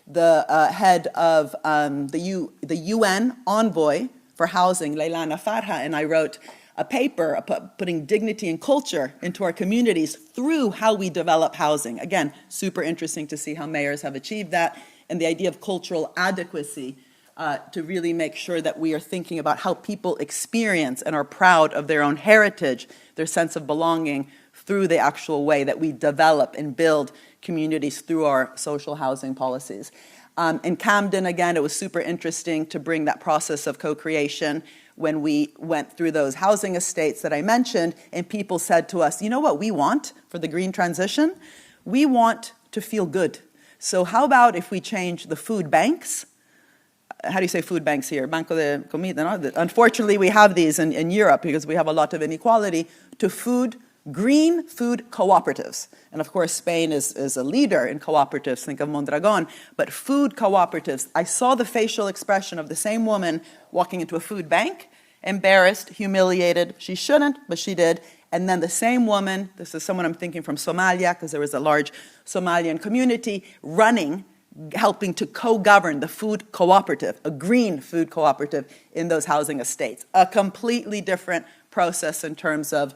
Speaker 3: the head of the UN envoy for housing, Leilana Farha, and I wrote a paper putting dignity and culture into our communities through how we develop housing. Again, super interesting to see how mayors have achieved that, and the idea of cultural adequacy to really make sure that we are thinking about how people experience and are proud of their own heritage, their sense of belonging, through the actual way that we develop and build communities through our social housing policies. In Camden, again, it was super interesting to bring that process of co-creation when we went through those housing estates that I mentioned, and people said to us, you know what we want for the green transition? We want to feel good. So how about if we change the food banks? How do you say food banks here? Banco de comida, no? Unfortunately, we have these in Europe because we have a lot of inequality, to green food cooperatives. And of course, Spain is a leader in cooperatives, think of Mondragon, but food cooperatives. I saw the facial expression of the same woman walking into a food bank, embarrassed, humiliated. She shouldn't, but she did. And then the same woman, this is someone I'm thinking from Somalia, because there was a large Somalian community, running, helping to co-govern the food cooperative, a green food cooperative in those housing estates. A completely different process in terms of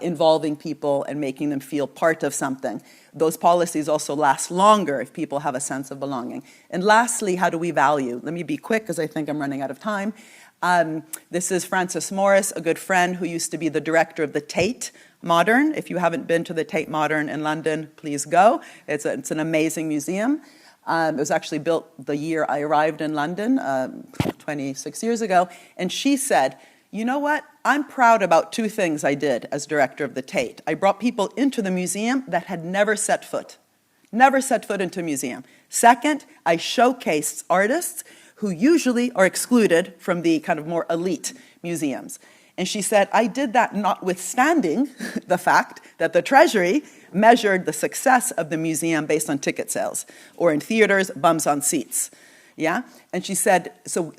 Speaker 3: involving people and making them feel part of something. Those policies also last longer if people have a sense of belonging. And lastly, how do we value? Let me be quick because I think I'm running out of time. This is Francis Morris, a good friend who used to be the director of the Tate Modern. If you haven't been to the Tate Modern in London, please go. It's an amazing museum. It was actually built the year I arrived in London, 26 years ago. And she said, you know what? I'm proud about two things I did as director of the Tate. I brought people into the museum that had never set foot into a museum. Second, I showcased artists who usually are excluded from the kind of more elite museums. And she said, I did that notwithstanding the fact that the Treasury measured the success of the museum based on ticket sales, or in theaters, bums on seats. Yeah? And she said, so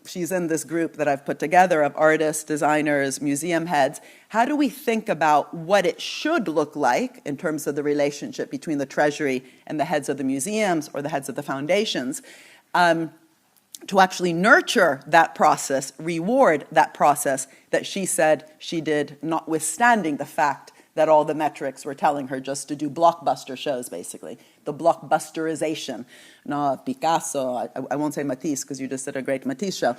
Speaker 3: she's in this group that I've put together of artists, designers, museum heads. How do we think about what it should look like in terms of the relationship between the Treasury and the heads of the museums or the heads of the foundations to actually nurture that process, reward that process that she said she did, notwithstanding the fact that all the metrics were telling her just to do blockbuster shows, basically. The blockbusterization. No, Picasso, I won't say Matisse, because you just did a great Matisse show,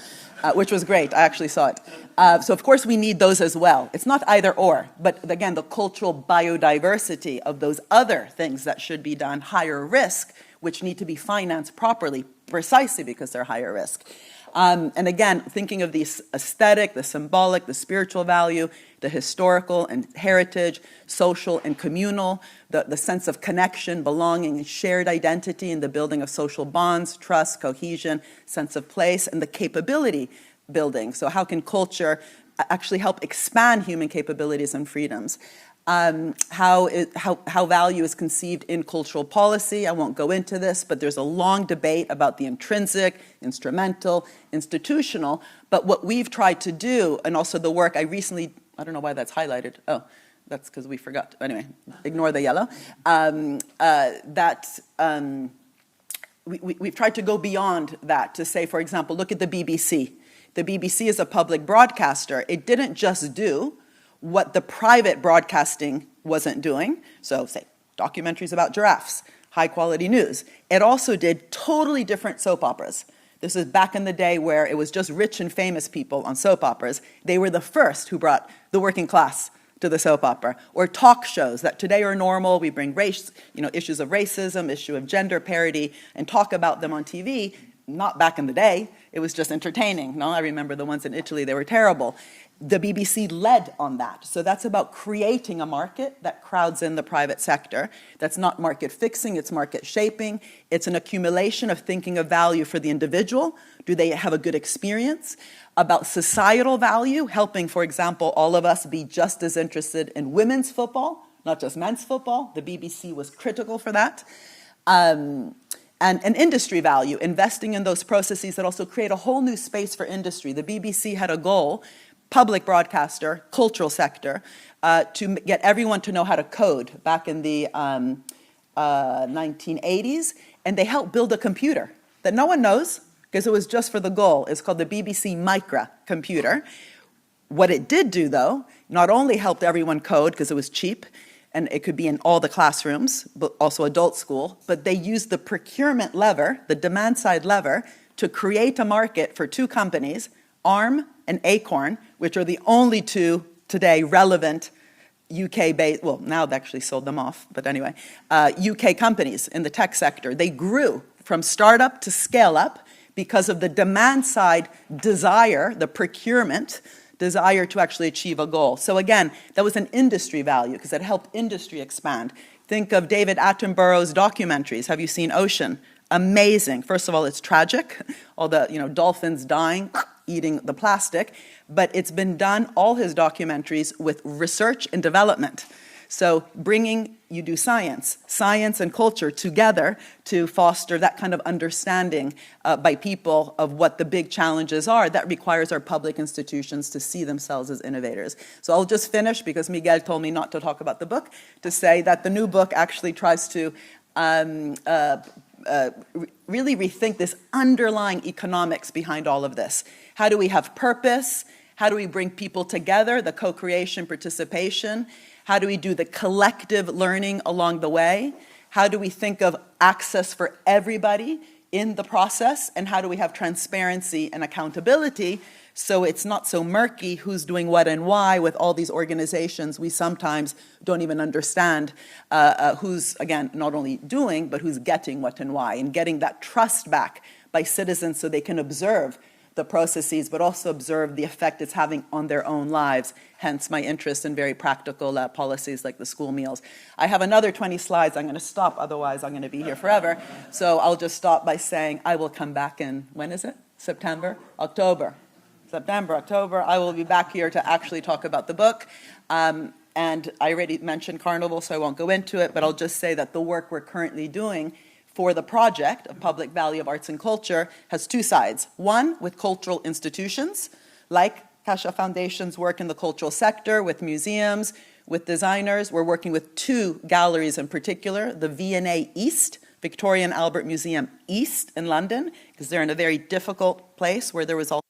Speaker 3: which was great. I actually saw it. So, of course, we need those as well. It's not either or, but again, the cultural biodiversity of those other things that should be done, higher risk, which need to be financed properly, precisely because they're higher risk. And again, thinking of the aesthetic, the symbolic, the spiritual value, the historical and heritage, social and communal, the sense of connection, belonging, and shared identity in the building of social bonds, trust, cohesion, sense of place, and the capability building. So how can culture actually help expand human capabilities and freedoms? How value is conceived in cultural policy. I won't go into this, but there's a long debate about the intrinsic, instrumental, institutional. But what we've tried to do, and also the work I recently, I don't know why that's highlighted. Oh, that's because we forgot. Anyway, ignore the yellow. We've tried to go beyond that to say, for example, look at the BBC. The BBC is a public broadcaster. It didn't just do what the private broadcasting wasn't doing. So say documentaries about giraffes, high quality news. It also did totally different soap operas. This is back in the day where it was just rich and famous people on soap operas. They were the first who brought the working class to the soap opera. Or talk shows that today are normal. We bring race, issues of racism, issue of gender parity, and talk about them on TV. Not back in the day. It was just entertaining. No, I remember the ones in Italy, they were terrible. The BBC led on that. So that's about creating a market that crowds in the private sector. That's not market fixing, it's market shaping. It's an accumulation of thinking of value for the individual. Do they have a good experience? About societal value, helping, for example, all of us be just as interested in women's football not just men's football. The BBC was critical for that. And industry value, investing in those processes that also create a whole new space for industry. The BBC had a goal, public broadcaster, cultural sector, to get everyone to know how to code back in the 1980s, and they helped build a computer that no one knows because it was just for the goal. It's called the BBC Micra computer. What it did do, though, not only helped everyone code because it was cheap, and it could be in all the classrooms, but also adult school, but they used the procurement lever, the demand side lever, to create a market for two companies, ARM and Acorn, which are the only two today relevant UK-based, well, now they actually sold them off, but anyway, UK companies in the tech sector. They grew from startup to scale up because of the demand side desire, the procurement desire to actually achieve a goal. So again, that was an industry value because it helped industry expand. Think of David Attenborough's documentaries. Have you seen Ocean? Amazing. First of all, it's tragic, all the dolphins dying, eating the plastic, but it's been done, all his documentaries, with research and development. So you do science and culture together to foster that kind of understanding by people of what the big challenges are. That requires our public institutions to see themselves as innovators. So I'll just finish, because Miguel told me not to talk about the book, to say that the new book actually tries to really rethink this underlying economics behind all of this. How do we have purpose? How do we bring people together, the co-creation, participation? How do we do the collective learning along the way? How do we think of access for everybody in the process? And how do we have transparency and accountability so it's not so murky who's doing what and why with all these organizations? We sometimes don't even understand who's, again, not only doing, but who's getting what and why, and getting that trust back by citizens so they can observe the processes, but also observe the effect it's having on their own lives, hence my interest in very practical policies like the school meals. I have another 20 slides. I'm going to stop, otherwise I'm going to be here forever. So I'll just stop by saying I will come back in, when is it? September? October. September, October. I will be back here to actually talk about the book. And I already mentioned Carnival, so I won't go into it, but I'll just say that the work we're currently doing for the project of public value of arts and culture has two sides. One, with cultural institutions, like Caixa Foundation's work in the cultural sector, with museums, with designers. We're working with two galleries in particular, the V&A East, Victoria and Albert Museum East in London, because they're in a very difficult place where there was all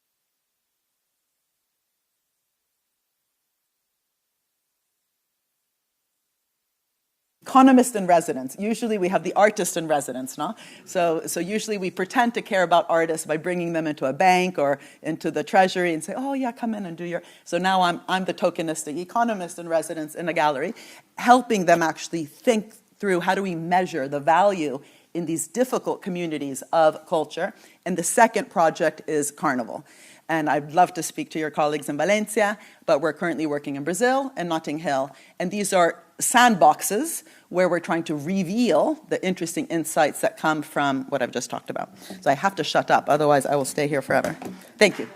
Speaker 3: economist in residence. Usually we have the artist in residence, no? So usually we pretend to care about artists by bringing them into a bank or into the treasury and say, oh yeah, come in and do your... So now I'm the tokenistic economist in residence in a gallery, helping them actually think through how do we measure the value in these difficult communities of culture. And the second project is Carnival. And I'd love to speak to your colleagues in Valencia, but we're currently working in Brazil and Notting Hill. And these are sandboxes where we're trying to reveal the interesting insights that come from what I've just talked about. So I have to shut up, otherwise I will stay here forever. Thank you.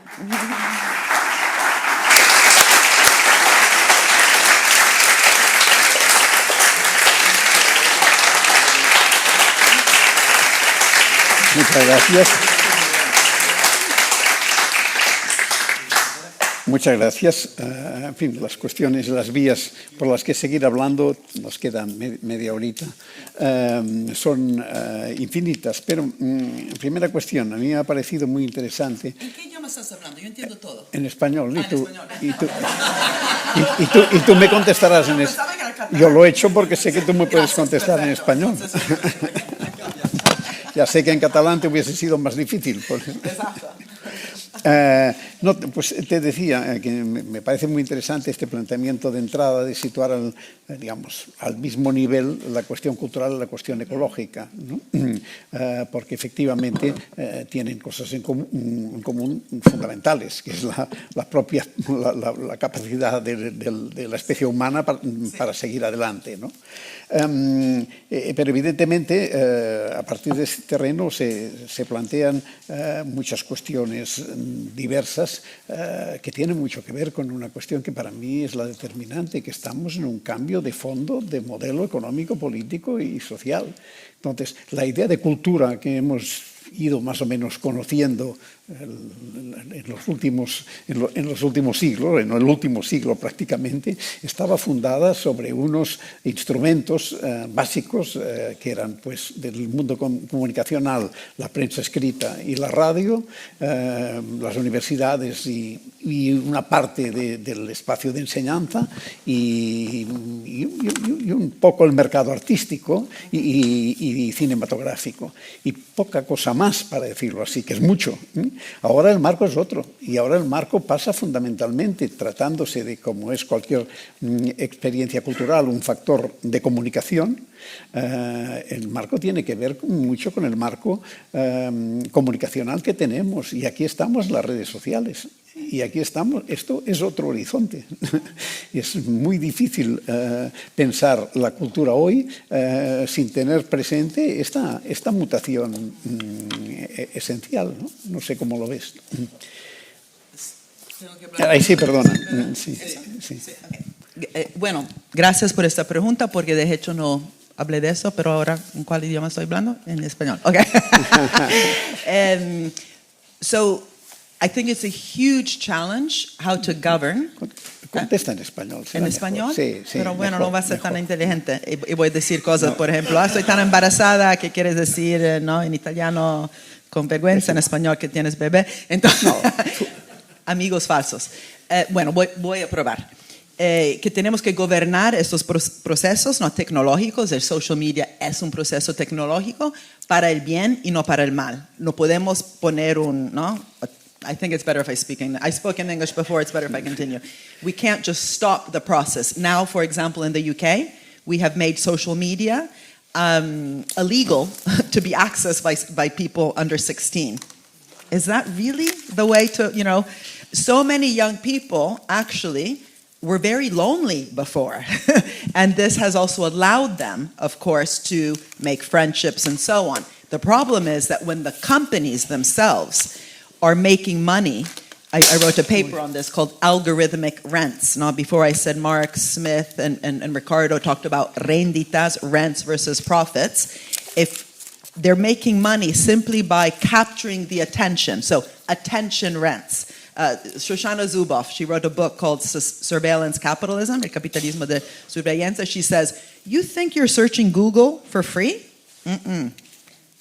Speaker 2: Muchas gracias. Muchas gracias. En fin, las cuestiones, las vías por las que seguir hablando, nos queda media horita, son infinitas. Pero, primera cuestión, a mí me ha parecido muy interesante.
Speaker 3: ¿En qué idioma estás hablando? Yo entiendo todo.
Speaker 2: En español.
Speaker 3: En español.
Speaker 2: Y tú me contestarás en español. Yo lo he hecho porque sé que tú me puedes contestar en español. Ya sé que en catalán te hubiese sido más difícil.
Speaker 3: Exacto.
Speaker 2: No, pues te decía que me parece muy interesante este planteamiento de entrada de situar al mismo nivel la cuestión cultural y la cuestión ecológica, ¿no? Porque efectivamente tienen cosas en común fundamentales, que es la capacidad de la especie humana para seguir adelante, ¿no? Pero evidentemente a partir de ese terreno se plantean muchas cuestiones diversas cosas que tienen mucho que ver con una cuestión que para mí es la determinante, que estamos en un cambio de fondo de modelo económico, político y social. Entonces, la idea de cultura que hemos ido más o menos conociendo en los últimos siglos, en el último siglo prácticamente, estaba fundada sobre unos instrumentos básicos que eran pues, del mundo comunicacional, la prensa escrita y la radio, las universidades y una parte del espacio de enseñanza y un poco el mercado artístico y cinematográfico. Y poca cosa más, para decirlo así, que es mucho. Ahora el marco es otro, y ahora el marco pasa fundamentalmente, tratándose de, como es cualquier experiencia cultural, un factor de comunicación. El marco tiene que ver mucho con el marco comunicacional que tenemos, y aquí estamos las redes sociales. Y aquí estamos, esto es otro horizonte. Es muy difícil pensar la cultura hoy sin tener presente esta mutación esencial, ¿no? No sé cómo lo ves. Ahí sí, perdona. Sí.
Speaker 3: Bueno, gracias por esta pregunta, porque de hecho no hablé de eso, pero ahora, ¿en cuál idioma estoy hablando? En español. Okay. So, I think it's a huge challenge how to govern.
Speaker 2: Contesta en español.
Speaker 3: ¿En español?
Speaker 2: Sí,
Speaker 3: pero bueno,
Speaker 2: mejor,
Speaker 3: no va a ser
Speaker 2: mejor.
Speaker 3: tan inteligente. Y voy a decir cosas, por ejemplo, estoy tan embarazada, ¿qué quieres decir? ¿No? En italiano, con vergüenza, en español, que tienes bebé. Entonces, no. Amigos falsos. Bueno, voy a probar. Que tenemos que gobernar estos procesos no tecnológicos. El social media es un proceso tecnológico para el bien y no para el mal. No podemos poner I think it's better if I speak English. I spoke in English before, it's better if I continue. We can't just stop the process. Now, for example, in the UK, we have made social media illegal to be accessed by people under 16. Is that really the way to, so many young people actually were very lonely before. And this has also allowed them, of course, to make friendships and so on. The problem is that when the companies themselves are making money, I wrote a paper on this called Algorithmic Rents. Now, before I said Mark, Smith, and Ricardo talked about renditas, rents versus profits. If they're making money simply by capturing the attention, so attention rents. Shoshana Zuboff, she wrote a book called Surveillance Capitalism, El Capitalismo de Surveillance. She says, you think you're searching Google for free? Mm-mm.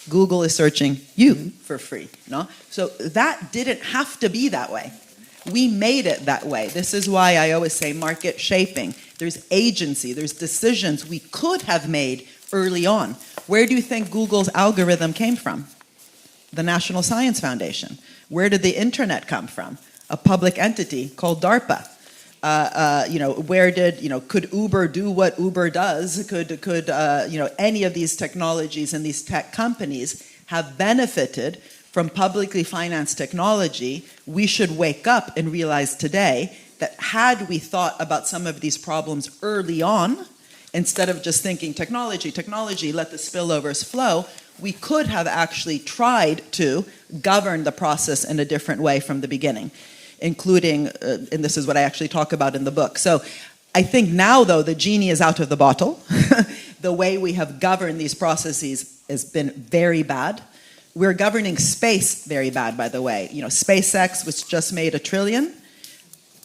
Speaker 3: Google is searching you for free. No? So that didn't have to be that way. We made it that way. This is why I always say market shaping. There's agency, there's decisions we could have made early on. Where do you think Google's algorithm came from? The National Science Foundation. Where did the internet come from? A public entity called DARPA. Could Uber do what Uber does? Could any of these technologies and these tech companies have benefited from publicly financed technology? We should wake up and realize today that had we thought about some of these problems early on, instead of just thinking technology, let the spillovers flow, we could have actually tried to govern the process in a different way from the beginning, including, and this is what I actually talk about in the book. So I think now, though, the genie is out of the bottle. The way we have governed these processes has been very bad. We're governing space very bad, by the way. SpaceX, which just made $1 trillion,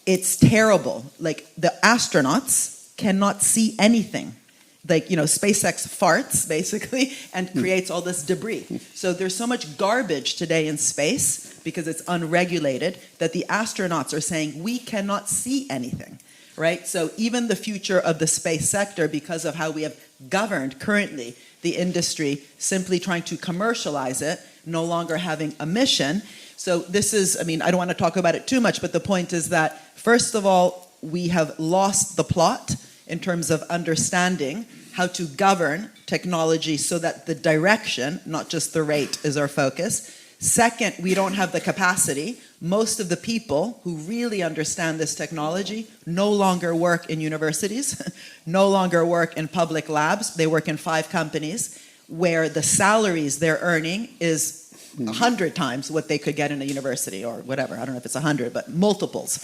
Speaker 3: it's terrible. Like, the astronauts cannot see anything. SpaceX farts, basically, and creates all this debris. So there's so much garbage today in space, because it's unregulated, that the astronauts are saying, we cannot see anything, right? So even the future of the space sector, because of how we have governed currently the industry, simply trying to commercialize it, no longer having a mission. So this is, I don't want to talk about it too much, but the point is that, first of all, we have lost the plot in terms of understanding how to govern technology so that the direction, not just the rate, is our focus. Second, we don't have the capacity. Most of the people who really understand this technology no longer work in universities, no longer work in public labs. They work in 5 companies where the salaries they're earning is
Speaker 4: 100 times what they could get in a university or whatever. I don't know if it's 100, but multiples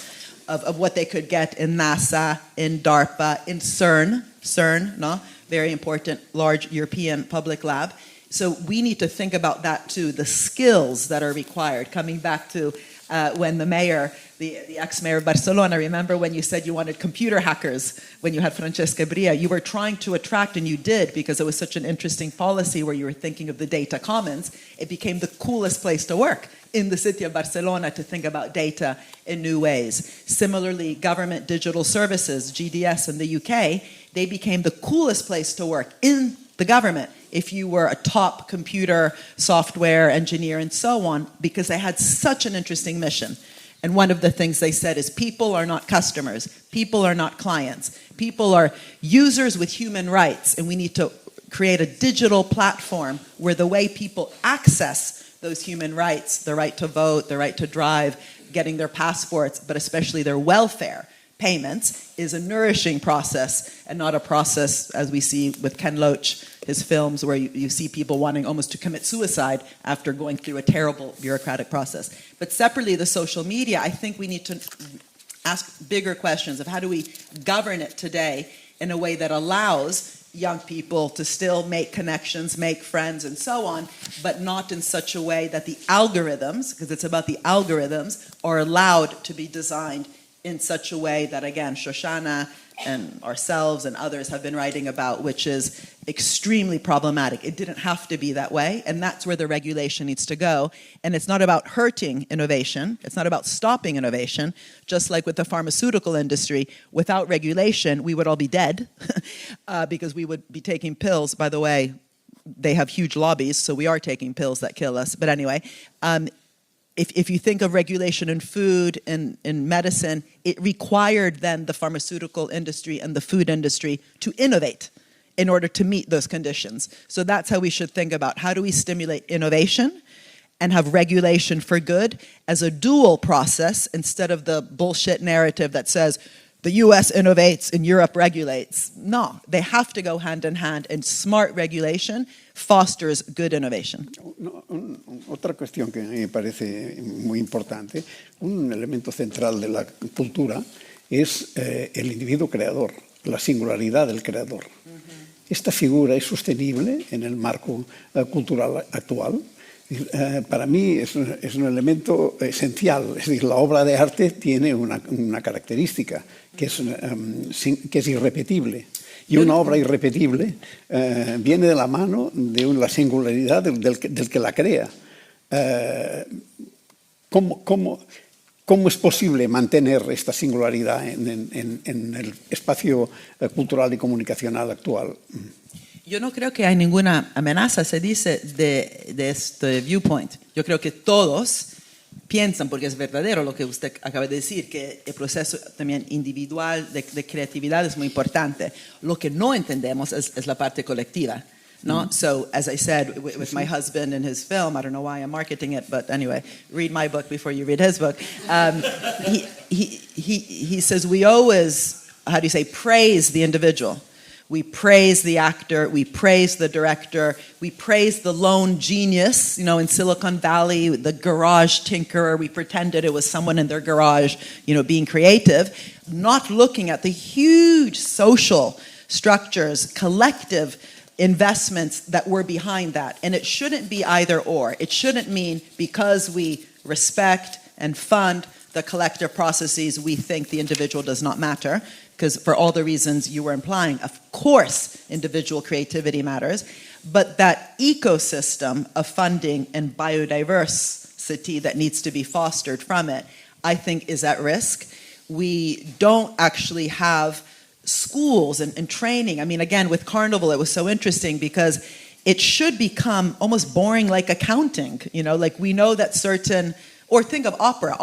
Speaker 4: of what they could get in NASA, in DARPA, in CERN, no? Very important, large European public lab. So we need to think about that too, the skills that are required. Coming back to when the mayor, the ex-mayor of Barcelona, remember when you said you wanted computer hackers when you had Francesca Bria? You were trying to attract, and you did, because it was such an interesting policy where you were thinking of the data commons. It became the coolest place to work in the city of Barcelona to think about data in new ways. Similarly, government digital services, GDS in the UK, they became the coolest place to work in the government if you were a top computer software engineer and so on, because they had such an interesting mission. And one of the things they said is people are not customers, people are not clients, people are users with human rights, and we need to create a digital platform where the way people access those human rights, the right to vote, the right to drive, getting their passports, but especially their welfare payments, is a nourishing process and not a process, as we see with Ken Loach, his films, where you see people wanting almost to commit suicide after going through a terrible bureaucratic process. But separately, the social media, I think we need to ask bigger questions of how do we govern it today in a way that allows young people to still make connections, make friends, and so on, but not in such a way that the algorithms, because it's about the algorithms, are allowed to be designed in such a way that, again, Shoshana and ourselves and others have been writing about, which is extremely problematic. It didn't have to be that way, and that's where the regulation needs to go. And it's not about hurting innovation. It's not about stopping innovation. Just like with the pharmaceutical industry, without regulation, we would all be dead because we would be taking pills. By the way, they have huge lobbies, so we are taking pills that kill us. But anyway, if you think of regulation in food and in medicine, it required then the pharmaceutical industry and the food industry to innovate in order to meet those conditions. So that's how we should think about how do we stimulate innovation and have regulation for good as a dual process instead of the bullshit narrative that says the US innovates and Europe regulates. No, they have to go hand in hand, and smart regulation fosters good innovation.
Speaker 2: Otra cuestión que a mí me parece muy importante, un elemento central de la cultura es el individuo creador, la singularidad del creador. Esta figura es sostenible en el marco cultural actual. Para mí es un elemento esencial. Es decir, la obra de arte tiene una característica que es irrepetible. Y una obra irrepetible viene de la mano de la singularidad del que la crea. ¿Cómo es posible mantener esta singularidad en el espacio cultural y comunicacional actual?
Speaker 4: Yo no creo que hay ninguna amenaza, se dice, de este viewpoint. Yo creo que todos piensan, porque es verdadero lo que usted acaba de decir, que el proceso también individual de creatividad es muy importante. Lo que no entendemos es la parte colectiva. No? So, as I said, with my husband and his film, I don't know why I'm marketing it, but anyway, read my book before you read his book. He says we always, how do you say, praise the individual. We praise the actor, we praise the director, we praise the lone genius, in Silicon Valley, the garage tinkerer, we pretended it was someone in their garage, being creative, not looking at the huge social structures, collective investments that were behind that. And it shouldn't be either or. It shouldn't mean because we respect and fund the collective processes, we think the individual does not matter. Because for all the reasons you were implying, of course, individual creativity matters, but that ecosystem of funding and biodiversity that needs to be fostered from it, I think is at risk. We don't actually have schools and training. I mean, again, with Carnival, it was so interesting because it should become almost boring like accounting, like we know that certain, or think of opera,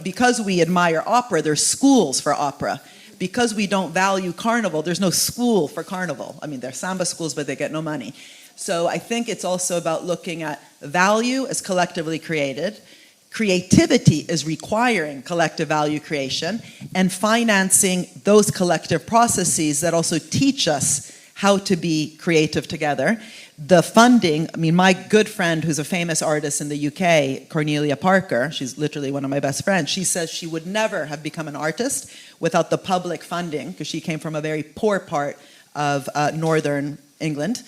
Speaker 4: because we admire opera, there's schools for opera. Because we don't value Carnival, there's no school for Carnival. I mean, there are samba schools, but they get no money. So I think it's also about looking at value as collectively created. Creativity is requiring collective value creation and financing those collective processes that also teach us how to be creative together. the funding, I mean, my good friend who's a famous artist in the UK, Cornelia Parker, she's literally one of my best friends, she says she would never have become an artist without the public funding, because she came from a very poor part of northern England.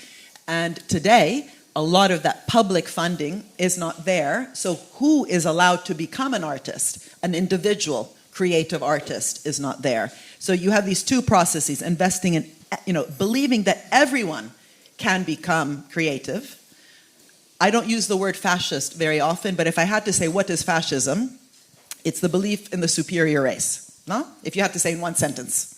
Speaker 4: And today, a lot of that public funding is not there. So who is allowed to become an artist? An individual creative artist is not there. So you have these two processes, investing in, believing that everyone can become creative. I don't use the word fascist very often, but if I had to say what is fascism, it's the belief in the superior race. No? If you had to say in one sentence,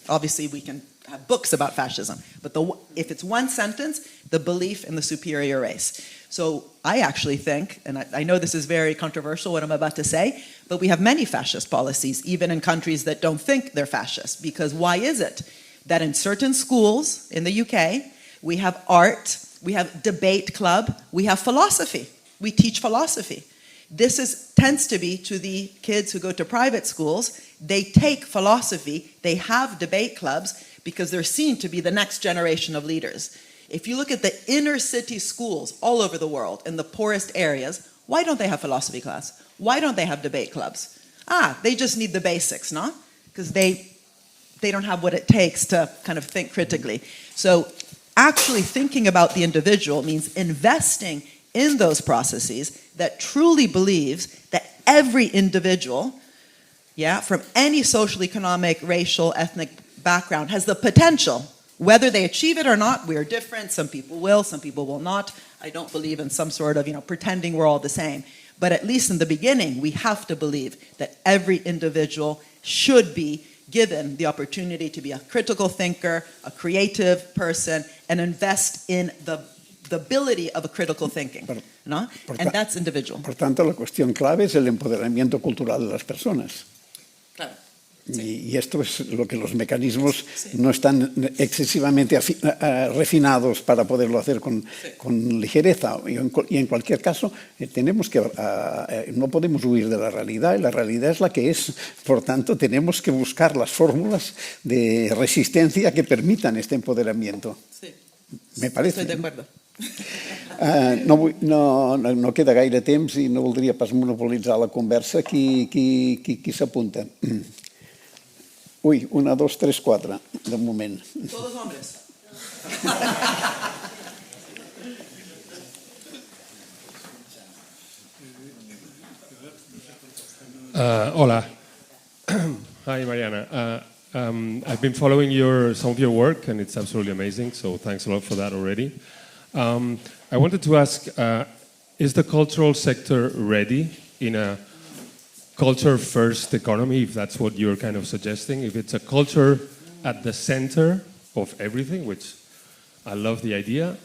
Speaker 4: obviously we can have books about fascism, but if it's one sentence, the belief in the superior race. So I actually think, and I know this is very controversial what I'm about to say, but we have many fascist policies, even in countries that don't think they're fascist, because why is it that in certain schools in the UK, we have art, we have debate club, we have philosophy. We teach philosophy. This tends to be to the kids who go to private schools. They take philosophy, they have debate clubs because they're seen to be the next generation of leaders. If you look at the inner city schools all over the world, in the poorest areas, why don't they have philosophy class? Why don't they have debate clubs? They just need the basics, no? Because they don't have what it takes to kind of think critically. So actually thinking about the individual means investing in those processes that truly believes that every individual, from any social, economic, racial, ethnic background has the potential. Whether they achieve it or not, we are different. Some people will, some people will not. I don't believe in some sort of, pretending we're all the same. But at least in the beginning, we have to believe that every individual should be given the opportunity to be a critical thinker, a creative person, and invest in the ability of a critical thinking. ¿No? And that's individual.
Speaker 2: Por tanto, la cuestión clave es el empoderamiento cultural de las personas.
Speaker 4: Claro.
Speaker 2: Y esto es lo que los mecanismos no están excesivamente refinados para poderlo hacer con ligereza. Y en cualquier caso, no podemos huir de la realidad, y la realidad es la que es. Por tanto, tenemos que buscar las fórmulas de resistencia que permitan este empoderamiento.
Speaker 4: Sí.
Speaker 2: Me parece.
Speaker 4: Estoy de acuerdo.
Speaker 2: No queda gaire temps i no voldria pas monopolitzar la conversa. Qui s'apunta? Ui, 1, 2, 3, 4, de moment.
Speaker 4: Todos hombres.
Speaker 5: Hola. Hi, Mariana. I've been following some of your work, and it's absolutely amazing, so thanks a lot for that already. I wanted to ask, is the cultural sector ready in a culture-first economy, if that's what you're kind of suggesting? If it's a culture at the center of everything, which I love the idea,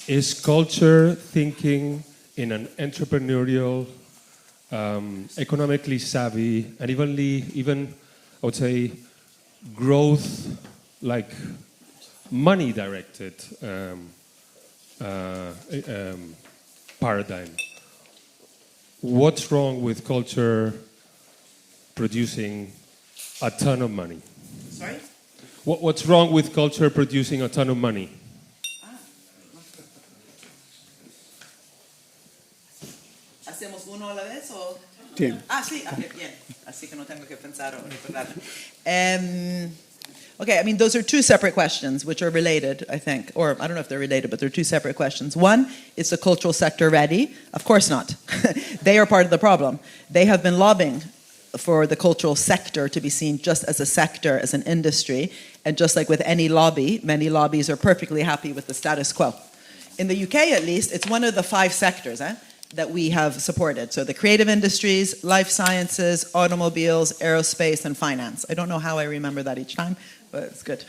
Speaker 5: is culture thinking in an entrepreneurial, economically savvy, and even I would say, growth, like money-directed paradigm? What's wrong with culture producing a ton of money?
Speaker 4: Sorry?
Speaker 5: What's wrong with culture producing a ton of money?
Speaker 4: ¿Hacemos uno a la vez o...?
Speaker 2: Sí.
Speaker 4: Sí, bien. Así que no tengo que pensar o recordar. Okay, I mean, those are two separate questions which are related, I think. Or I don't know if they're related, but they're two separate questions. One, is the cultural sector ready? Of course not. They are part of the problem. They have been lobbying for the cultural sector to be seen just as a sector, as an industry. And just like with any lobby, many lobbies are perfectly happy with the status quo. In the UK, at least, it's one of the 5 sectors that we have supported. So the creative industries, life sciences, automobiles, aerospace, and finance. I don't know how I remember that each time, but it's good.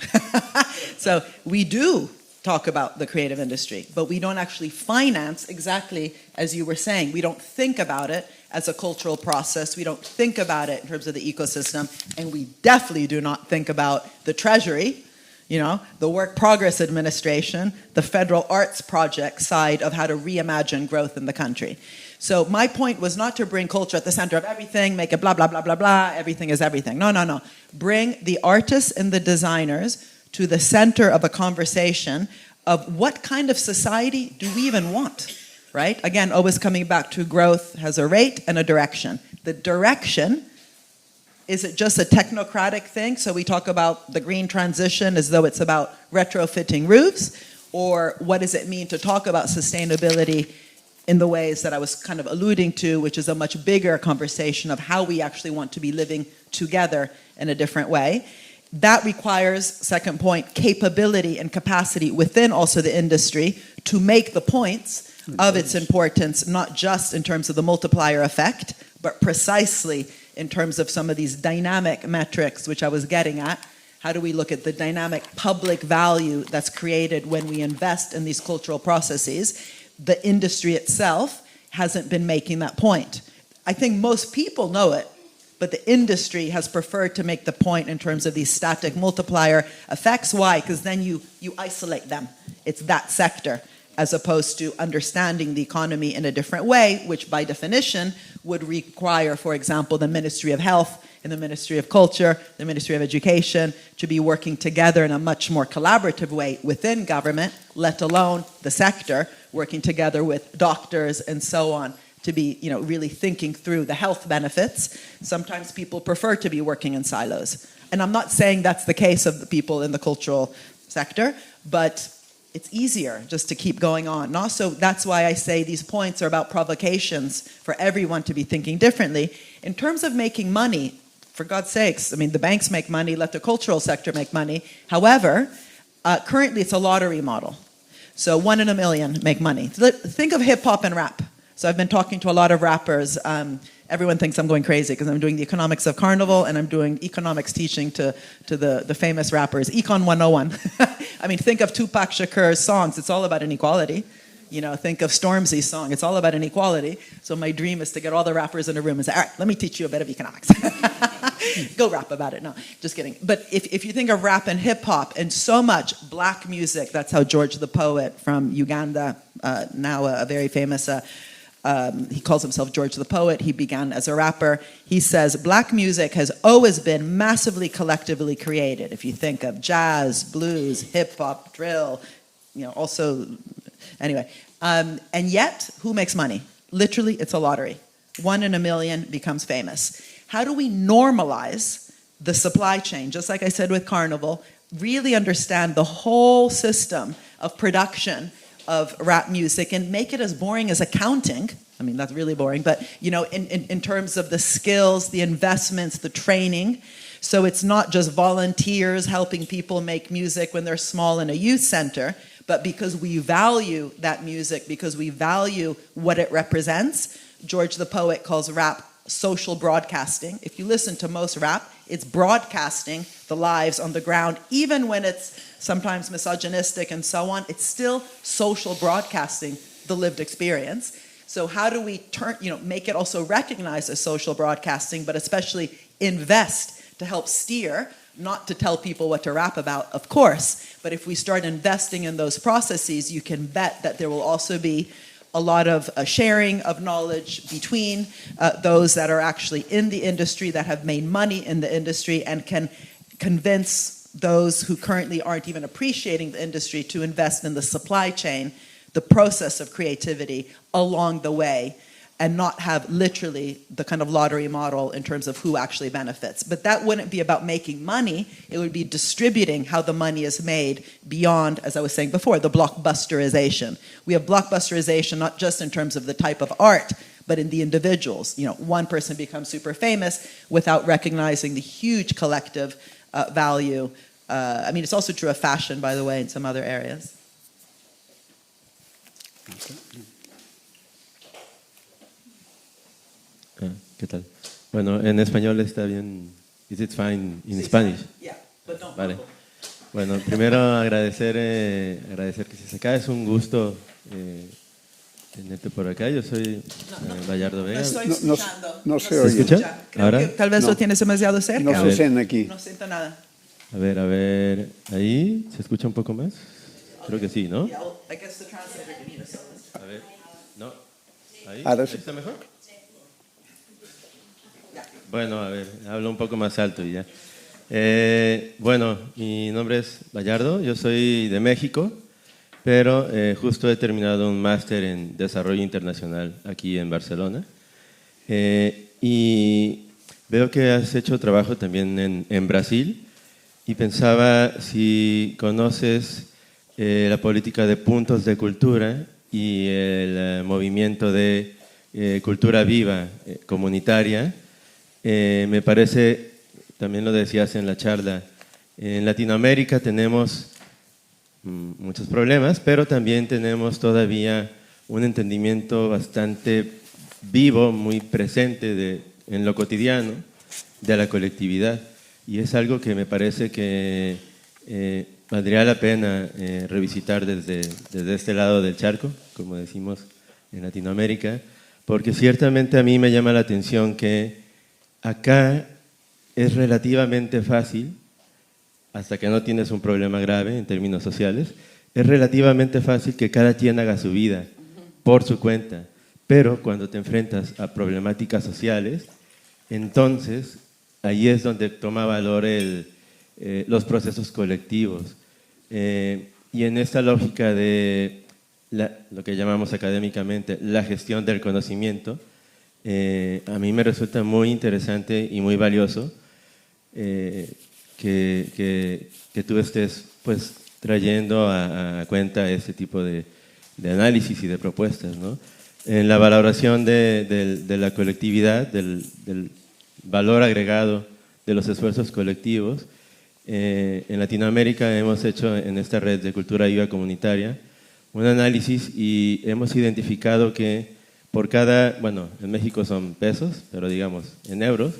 Speaker 4: So we do talk about the creative industry, but we don't actually finance exactly as you were saying. We don't think about it as a cultural process. We don't think about it in terms of the ecosystem, and we definitely do not think about the Treasury, the Work Progress Administration, the Federal Arts Project side of how to reimagine growth in the country. So my point was not to bring culture at the center of everything, make it blah, blah, blah, blah, blah, everything is everything. No. Bring the artists and the designers to the center of a conversation of what kind of society do we even want, right? Again, always coming back to growth has a rate and a direction. The direction, is it just a technocratic thing? So we talk about the green transition as though it's about retrofitting roofs, or what does it mean to talk about sustainability in the ways that I was kind of alluding to, which is a much bigger conversation of how we actually want to be living together in a different way. That requires, second point, capability and capacity within also the industry to make the points of its importance, not just in terms of the multiplier effect, but precisely in terms of some of these dynamic metrics, which I was getting at. How do we look at the dynamic public value that's created when we invest in these cultural processes? The industry itself hasn't been making that point. I think most people know it, but the industry has preferred to make the point in terms of these static multiplier effects. Why? Because then you isolate them. It's that sector, as opposed to understanding the economy in a different way, which by definition would require, for example, the Ministry of Health and the Ministry of Culture, the Ministry of Education, to be working together in a much more collaborative way within government, let alone the sector, working together with doctors and so on, to be, really thinking through the health benefits. Sometimes people prefer to be working in silos. And I'm not saying that's the case of the people in the cultural sector, but it's easier just to keep going on. And also, that's why I say these points are about provocations for everyone to be thinking differently. In terms of making money, for God's sakes, the banks make money, let the cultural sector make money. However, currently it's a lottery model. So 1 in a million make money. Think of hip hop and rap. So I've been talking to a lot of rappers. Everyone thinks I'm going crazy because I'm doing the economics of Carnival and I'm doing economics teaching to the famous rappers. Econ 101. Think of Tupac Shakur's songs. It's all about inequality. Think of Stormzy's song. It's all about inequality. So my dream is to get all the rappers in a room and say, all right, let me teach you a bit of economics. Go rap about it. No, just kidding. But if you think of rap and hip hop and so much black music, that's how George the Poet from Uganda, now a very famous, he calls himself George the Poet. He began as a rapper. He says black music has always been massively collectively created. If you think of jazz, blues, hip hop, drill, also, anyway. And yet, who makes money? Literally, it's a lottery. 1 in a million becomes famous. How do we normalize the supply chain? Just like I said with Carnival, really understand the whole system of production of rap music and make it as boring as accounting. That's really boring, but in terms of the skills, the investments, the training. So it's not just volunteers helping people make music when they're small in a youth center, but because we value that music, because we value what it represents. George the Poet calls rap social broadcasting. If you listen to most rap, it's broadcasting the lives on the ground, even when it's sometimes misogynistic and so on. It's still social broadcasting the lived experience. So how do we make it also recognized as social broadcasting, but especially invest to help steer, not to tell people what to rap about, of course, but if we start investing in those processes, you can bet that there will also be a lot of sharing of knowledge between those that are actually in the industry, that have made money in the industry, and can convince those who currently aren't even appreciating the industry to invest in the supply chain, the process of creativity along the way, and not have literally the kind of lottery model in terms of who actually benefits. But that wouldn't be about making money. It would be distributing how the money is made beyond, as I was saying before, the blockbusterization. We have blockbusterization not just in terms of the type of art, but in the individuals. One person becomes super famous without recognizing the huge collective value. It's also true of fashion, by the way, in some other areas.
Speaker 6: ¿Qué tal? Bueno, en español está bien. Is it fine in Spanish?
Speaker 4: Yeah, but don't.
Speaker 6: Vale. Bueno, primero agradecer que estés acá. Es un gusto tenerte por acá. Yo soy Gallardo Vega.
Speaker 4: No estoy escuchando.
Speaker 2: No se
Speaker 6: ¿Se
Speaker 2: oye.
Speaker 6: escucha?
Speaker 4: Creo
Speaker 6: ¿Ahora?
Speaker 4: que tal vez lo tienes demasiado cerca.
Speaker 2: No se oyen aquí.
Speaker 4: No siento nada.
Speaker 6: A ver. ¿Ahí? ¿Se escucha un poco más? Creo que sí, ¿no?
Speaker 4: Yeah, I guess the translator can hear us.
Speaker 6: A ver. ¿No? ¿Ahí?
Speaker 2: Ahora sí.
Speaker 6: ¿Está mejor? Bueno, a ver, hablo un poco más alto y ya. Bueno, mi nombre es Gallardo, yo soy de México, pero justo he terminado un máster en Desarrollo Internacional aquí en Barcelona. Y veo que has hecho trabajo también en Brasil y pensaba si conoces la política de puntos de cultura y el movimiento de cultura viva comunitaria. Me parece, también lo decías en la charla, en Latinoamérica tenemos muchos problemas, pero también tenemos todavía un entendimiento bastante vivo, muy presente en lo cotidiano de la colectividad. Y es algo que me parece que valdría la pena revisitar desde este lado del charco, como decimos en Latinoamérica, porque ciertamente a mí me llama la atención que acá es relativamente fácil, hasta que no tienes un problema grave en términos sociales, es relativamente fácil que cada quien haga su vida por su cuenta, pero cuando te enfrentas a problemáticas sociales, entonces ahí es donde toma valor los procesos colectivos. Y en esta lógica de lo que llamamos académicamente la gestión del conocimiento, a mí me resulta muy interesante y muy valioso que tú estés pues, trayendo a cuenta este tipo de análisis y de propuestas, ¿no? En la valoración de la colectividad, del valor agregado de los esfuerzos colectivos, en Latinoamérica hemos hecho en esta red de cultura viva comunitaria un análisis y hemos identificado que por cada, bueno, en México son pesos, pero digamos en euros,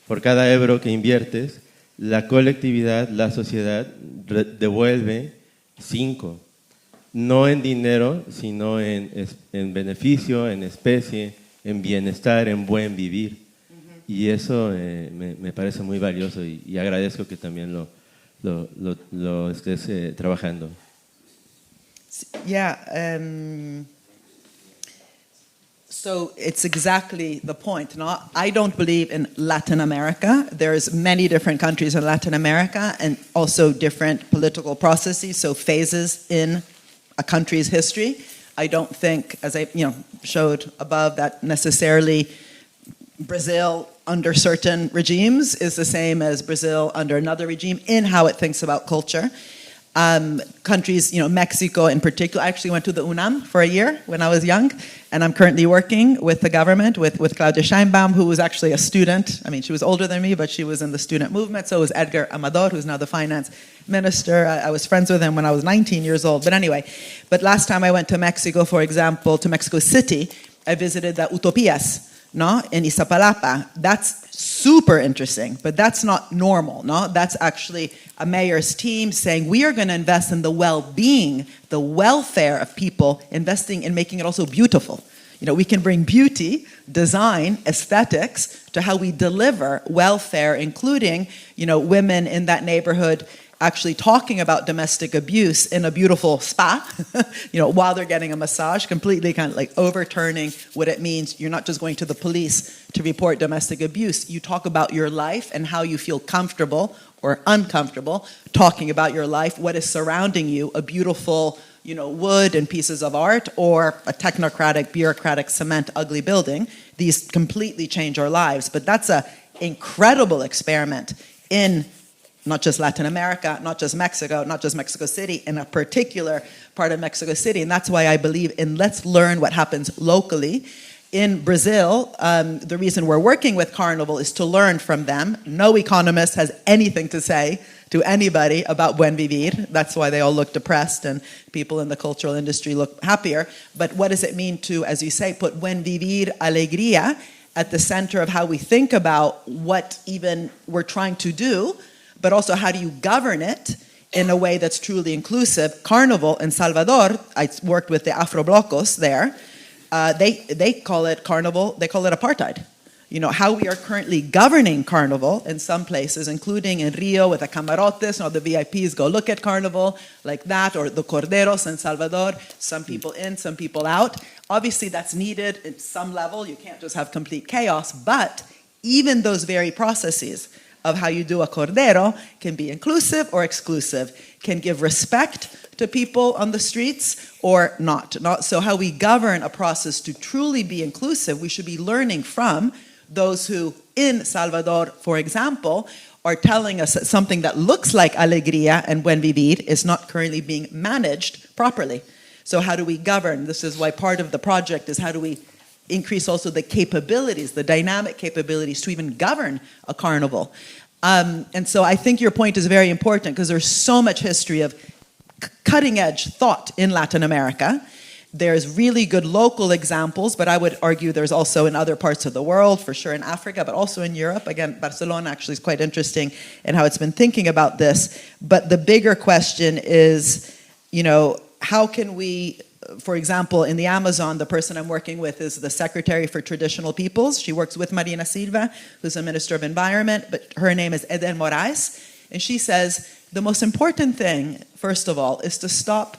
Speaker 6: por cada euro que inviertes, la colectividad, la sociedad devuelve 5, no en dinero, sino en beneficio, en especie, en bienestar, en buen vivir. Y eso me parece muy valioso y agradezco que también lo estés trabajando.
Speaker 4: Yeah. So it's exactly the point. No? I don't believe in Latin America. There's many different countries in Latin America and also different political processes, so phases in a country's history. I don't think, as I showed above, that necessarily Brazil under certain regimes is the same as Brazil under another regime in how it thinks about culture. Countries, Mexico in particular. I actually went to the UNAM for a year when I was young, and I'm currently working with the government, with Claudia Sheinbaum, who was actually a student. I mean, she was older than me, but she was in the student movement. So was Edgar Amador, who's now the finance minister. I was friends with him when I was 19 years old. But anyway, last time I went to Mexico, for example, to Mexico City, I visited the Utopias, no, in Iztapalapa. That's super interesting, but that's not normal, no? That's actually a mayor's team saying we are going to invest in the well-being, the welfare of people, investing in making it also beautiful. We can bring beauty, design, aesthetics to how we deliver welfare, including, women in that neighborhood actually talking about domestic abuse in a beautiful spa, while they're getting a massage, completely kind of like overturning what it means. You're not just going to the police to report domestic abuse. You talk about your life and how you feel comfortable or uncomfortable talking about your life, what is surrounding you, a beautiful, wood and pieces of art, or a technocratic, bureaucratic, cement, ugly building. These completely change our lives. But that's an incredible experiment in not just Latin America, not just Mexico, not just Mexico City, in a particular part of Mexico City. And that's why I believe in let's learn what happens locally. In Brazil, the reason we're working with Carnival is to learn from them. No economist has anything to say to anybody about Buen Vivir. That's why they all look depressed and people in the cultural industry look happier. But what does it mean to, as you say, put Buen Vivir, alegría, at the center of how we think about what even we're trying to do, but also how do you govern it in a way that's truly inclusive? Carnival in Salvador, I worked with the Afroblocos there, they call it Carnival, they call it apartheid. How we are currently governing Carnival in some places, including in Rio with the camarotes, the VIPs go look at Carnival like that, or the corderos in Salvador, some people in, some people out. Obviously that's needed at some level, you can't just have complete chaos, but even those very processes of how you do a cordero can be inclusive or exclusive, can give respect to people on the streets or not. So how we govern a process to truly be inclusive, we should be learning from those who, in Salvador, for example, are telling us that something that looks like alegría and buen vivir is not currently being managed properly. So how do we govern? This is why part of the project is how do we increase also the capabilities, the dynamic capabilities to even govern a carnival. And so I think your point is very important because there's so much history of cutting-edge thought in Latin America. There's really good local examples, but I would argue there's also in other parts of the world, for sure in Africa, but also in Europe. Again, Barcelona actually is quite interesting in how it's been thinking about this. But the bigger question is, how can we, for example, in the Amazon, the person I'm working with is the Secretary for Traditional Peoples. She works with Marina Silva, who's a Minister of Environment, but her name is Eden Moraes. And she says, the most important thing, first of all, is to stop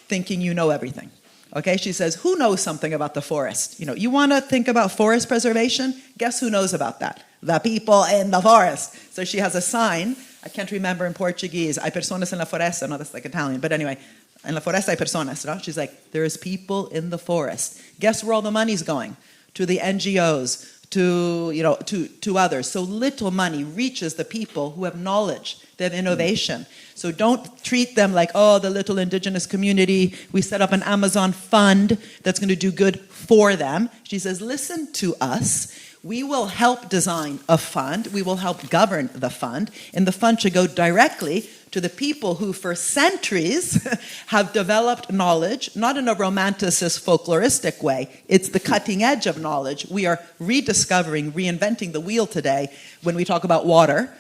Speaker 4: thinking you know everything. Okay, she says, who knows something about the forest? You want to think about forest preservation? Guess who knows about that? The people in the forest. So she has a sign, I can't remember in Portuguese, hay personas en la foresta, no, that's like Italian, but anyway, en la foresta hay personas, no? She's like, there's people in the forest. Guess where all the money's going? To the NGOs, to others. So little money reaches the people who have knowledge, they have innovation. So don't treat them like, oh, the little indigenous community, we set up an Amazon fund that's going to do good for them. She says, listen to us. We will help design a fund. We will help govern the fund. And the fund should go directly to the people who for centuries have developed knowledge, not in a romanticist, folkloristic way. It's the cutting edge of knowledge. We are rediscovering, reinventing the wheel today when we talk about water.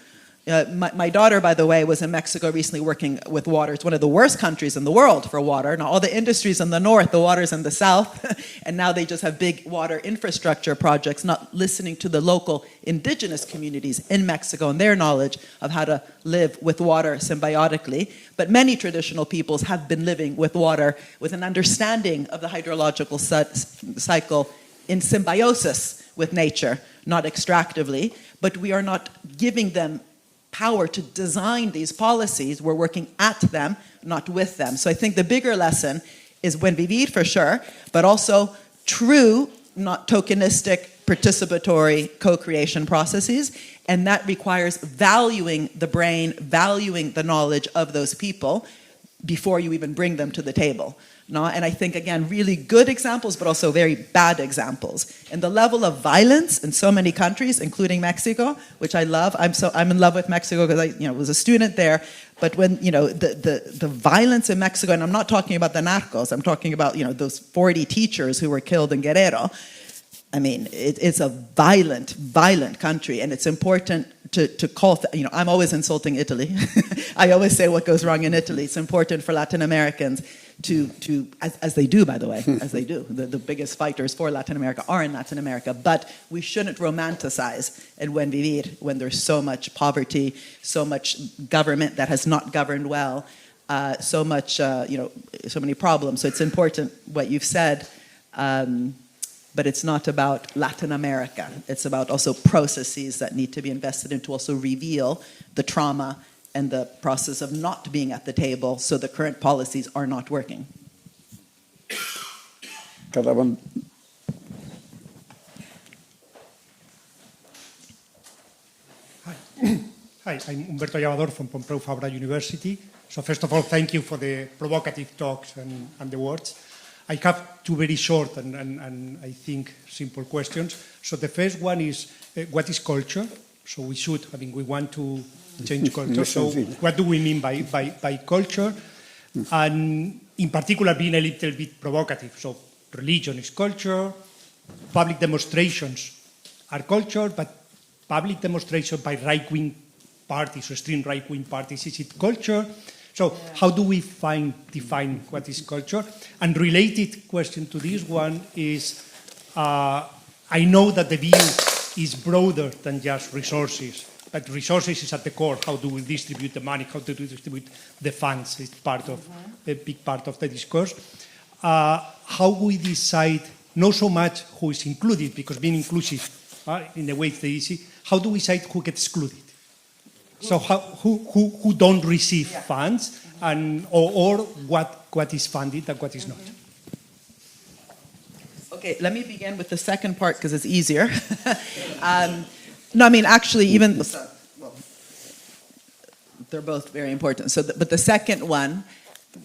Speaker 4: My daughter, by the way, was in Mexico recently working with water. It's one of the worst countries in the world for water. Now, all the industries in the north, the water's in the south, and now they just have big water infrastructure projects, not listening to the local indigenous communities in Mexico and their knowledge of how to live with water symbiotically. But many traditional peoples have been living with water with an understanding of the hydrological cycle in symbiosis with nature, not extractively, but we are not giving them power to design these policies. We're working at them, not with them. So I think the bigger lesson is buen vivir for sure, but also true, not tokenistic, participatory co-creation processes. And that requires valuing the brain, valuing the knowledge of those people before you even bring them to the table. No? And I think, again, really good examples, but also very bad examples. And the level of violence in so many countries, including Mexico, which I love. I'm in love with Mexico because I was a student there. But when, the violence in Mexico, and I'm not talking about the narcos, I'm talking about, those 40 teachers who were killed in Guerrero. I mean, it's a violent, violent country, and it's important to call, I'm always insulting Italy. I always say what goes wrong in Italy. It's important for Latin Americans to as they do, by the way, as they do. The biggest fighters for Latin America are in Latin America, but we shouldn't romanticize el buen vivir when there's so much poverty, so much government that has not governed well, so much, so many problems. So it's important what you've said, but it's not about Latin America. It's about also processes that need to be invested in to also reveal the trauma and the process of not being at the table, so the current policies are not working.
Speaker 2: Quedaven...
Speaker 7: Hi, I'm Humberto Llavador from Pompeu Fabra University. So first of all, thank you for the provocative talks and the words. I have two very short and I think simple questions. So the first one is, what is culture? So we want to change culture. So what do we mean by culture? And in particular, being a little bit provocative. So religion is culture, public demonstrations are culture, but public demonstration by right-wing parties or extreme right-wing parties, is it culture? So how do we define what is culture? And related question to this one is, I know that the view is broader than just resources, but resources is at the core. How do we distribute the money? How do we distribute the funds? It's part of a big part of the discourse. How we decide, not so much who is included, because being inclusive in a way it's easy. How do we decide who gets excluded? So who don't receive funds, and or what is funded and what is not.
Speaker 4: Okay, let me begin with the second part because it's easier. No, I mean, actually, even, well, they're both very important. So, but the second one,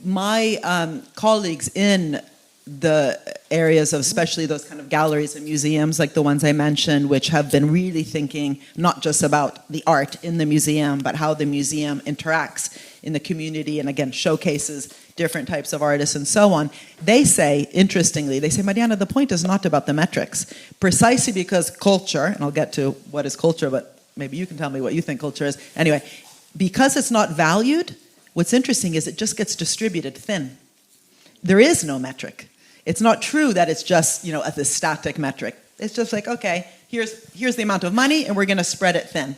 Speaker 4: my colleagues in the areas of especially those kind of galleries and museums like the ones I mentioned, which have been really thinking not just about the art in the museum, but how the museum interacts in the community and again showcases different types of artists and so on. They say, interestingly, they say, Mariana, the point is not about the metrics. Precisely because culture, and I'll get to what is culture, but maybe you can tell me what you think culture is. Anyway, because it's not valued, what's interesting is it just gets distributed thin. There is no metric. It's not true that it's just, a static metric. It's just like, okay, here's the amount of money and we're going to spread it thin.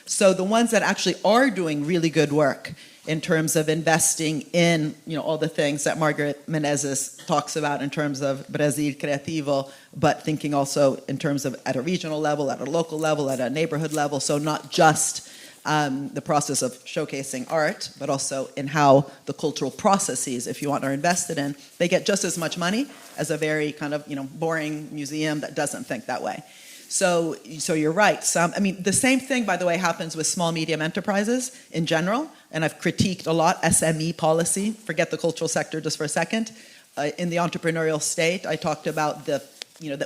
Speaker 4: So the ones that actually are doing really good work in terms of investing in, all the things that Margaret Menezes talks about in terms of Brasil Creativo, but thinking also in terms of at a regional level, at a local level, at a neighborhood level. So not just the process of showcasing art, but also in how the cultural processes, if you want, are invested in. They get just as much money as a very kind of, boring museum that doesn't think that way. So you're right. The same thing, by the way, happens with small medium enterprises in general, and I've critiqued a lot SME policy. Forget the cultural sector just for a second. In the entrepreneurial state, I talked about that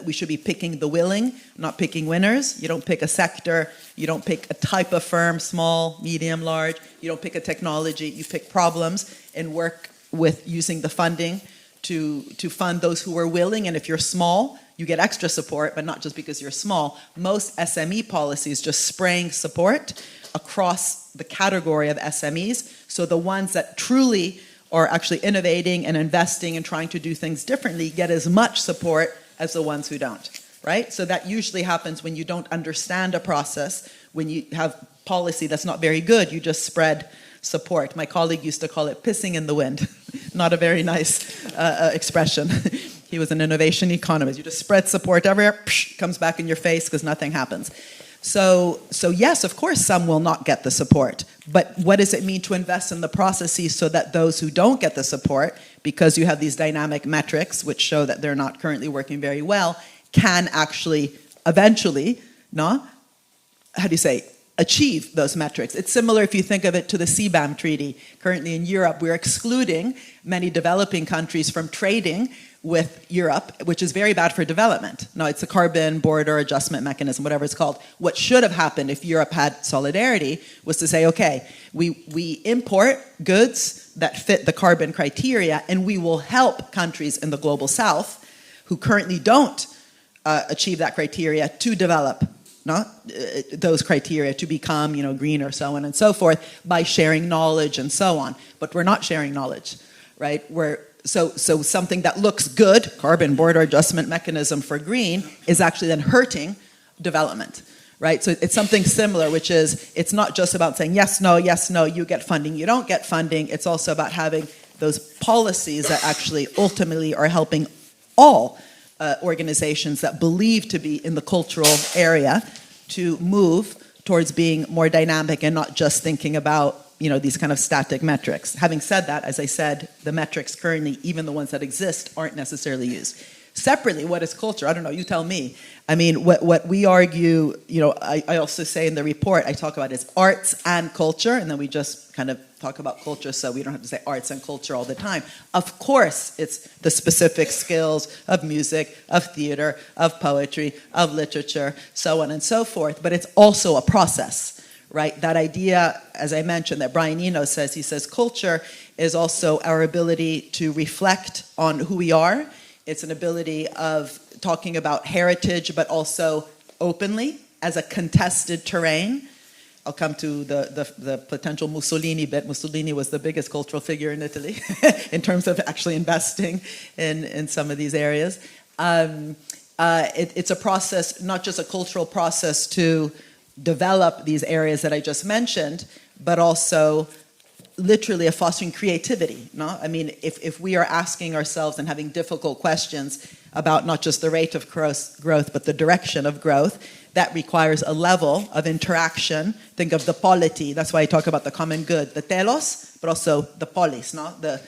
Speaker 4: we should be picking the willing, not picking winners. You don't pick a sector, you don't pick a type of firm, small, medium, large. You don't pick a technology, you pick problems and work with using the funding to fund those who are willing. And if you're small, you get extra support, but not just because you're small. Most SME policies just spraying support across the category of SMEs. So the ones that truly are actually innovating and investing and trying to do things differently get as much support as the ones who don't, right? So that usually happens when you don't understand a process, when you have policy that's not very good, you just spread support. My colleague used to call it pissing in the wind. Not a very nice expression. He was an innovation economist. You just spread support everywhere, comes back in your face because nothing happens. So yes, of course, some will not get the support. But what does it mean to invest in the processes so that those who don't get the support, because you have these dynamic metrics, which show that they're not currently working very well, can actually eventually, achieve those metrics. It's similar if you think of it to the CBAM treaty. Currently in Europe, we're excluding many developing countries from trading with Europe, which is very bad for development. Now, it's a carbon border adjustment mechanism, whatever it's called. What should have happened if Europe had solidarity was to say, okay, we import goods that fit the carbon criteria, and we will help countries in the global south who currently don't achieve that criteria to develop those criteria to become, green or so on and so forth by sharing knowledge and so on. But we're not sharing knowledge, right? So something that looks good, carbon border adjustment mechanism for green, is actually then hurting development, right? So it's something similar, which is it's not just about saying yes, no, you get funding, you don't get funding. It's also about having those policies that actually ultimately are helping all organizations that believe to be in the cultural area to move towards being more dynamic and not just thinking about these kind of static metrics. Having said that, as I said, the metrics currently, even the ones that exist, aren't necessarily used. Separately, what is culture? I don't know, you tell me. What we argue, I also say in the report, I talk about is arts and culture, and then we just kind of talk about culture so we don't have to say arts and culture all the time. Of course, it's the specific skills of music, of theater, of poetry, of literature, so on and so forth, but it's also a process, right? That idea, as I mentioned, that Brian Eno says, he says culture is also our ability to reflect on who we are. It's an ability of talking about heritage, but also openly as a contested terrain. I'll come to the potential Mussolini bit. Mussolini was the biggest cultural figure in Italy in terms of actually investing in some of these areas. It's a process, not just a cultural process to develop these areas that I just mentioned, but also literally a fostering creativity. If we are asking ourselves and having difficult questions, about not just the rate of growth, but the direction of growth, that requires a level of interaction. Think of the polity. That's why I talk about the common good, the telos, but also the polis, no? The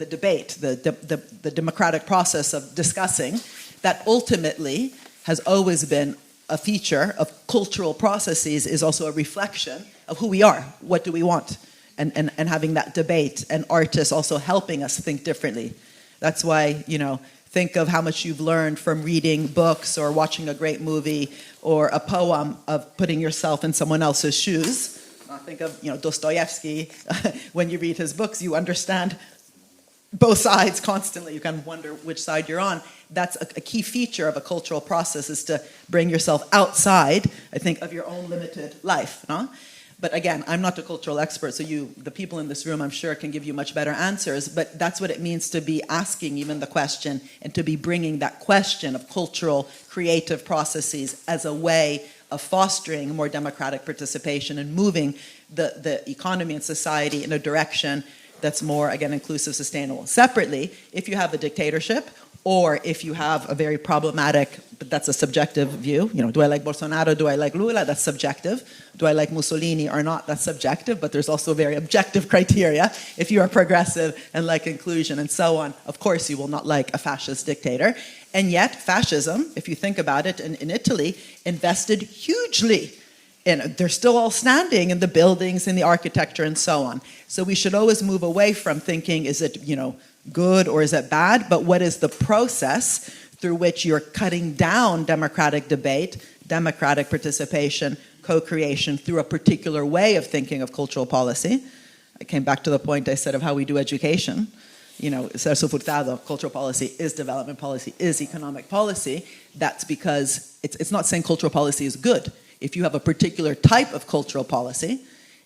Speaker 4: debate, the democratic process of discussing, that ultimately has always been a feature of cultural processes, is also a reflection of who we are, what do we want, and having that debate, and artists also helping us think differently. That's why, think of how much you've learned from reading books or watching a great movie or a poem of putting yourself in someone else's shoes. Think of Dostoevsky. When you read his books, you understand both sides constantly. You kind of wonder which side you're on. That's a key feature of a cultural process, is to bring yourself outside, I think, of your own limited life. No? But again, I'm not a cultural expert, so the people in this room, I'm sure, can give you much better answers. But that's what it means to be asking even the question, and to be bringing that question of cultural, creative processes as a way of fostering more democratic participation and moving the economy and society in a direction that's more, again, inclusive, sustainable. Separately, if you have a dictatorship, or if you have a very problematic, but that's a subjective view, do I like Bolsonaro, do I like Lula? That's subjective. Do I like Mussolini or not? That's subjective, but there's also very objective criteria. If you are progressive and like inclusion and so on, of course you will not like a fascist dictator. And yet, fascism, if you think about it, in Italy, invested hugely. And they're still all standing in the buildings, in the architecture, and so on. So we should always move away from thinking, is it, good or is it bad? But what is the process through which you're cutting down democratic debate, democratic participation, co-creation through a particular way of thinking of cultural policy? I came back to the point I said of how we do education. Cultural policy is development policy, is economic policy. That's because it's not saying cultural policy is good. If you have a particular type of cultural policy,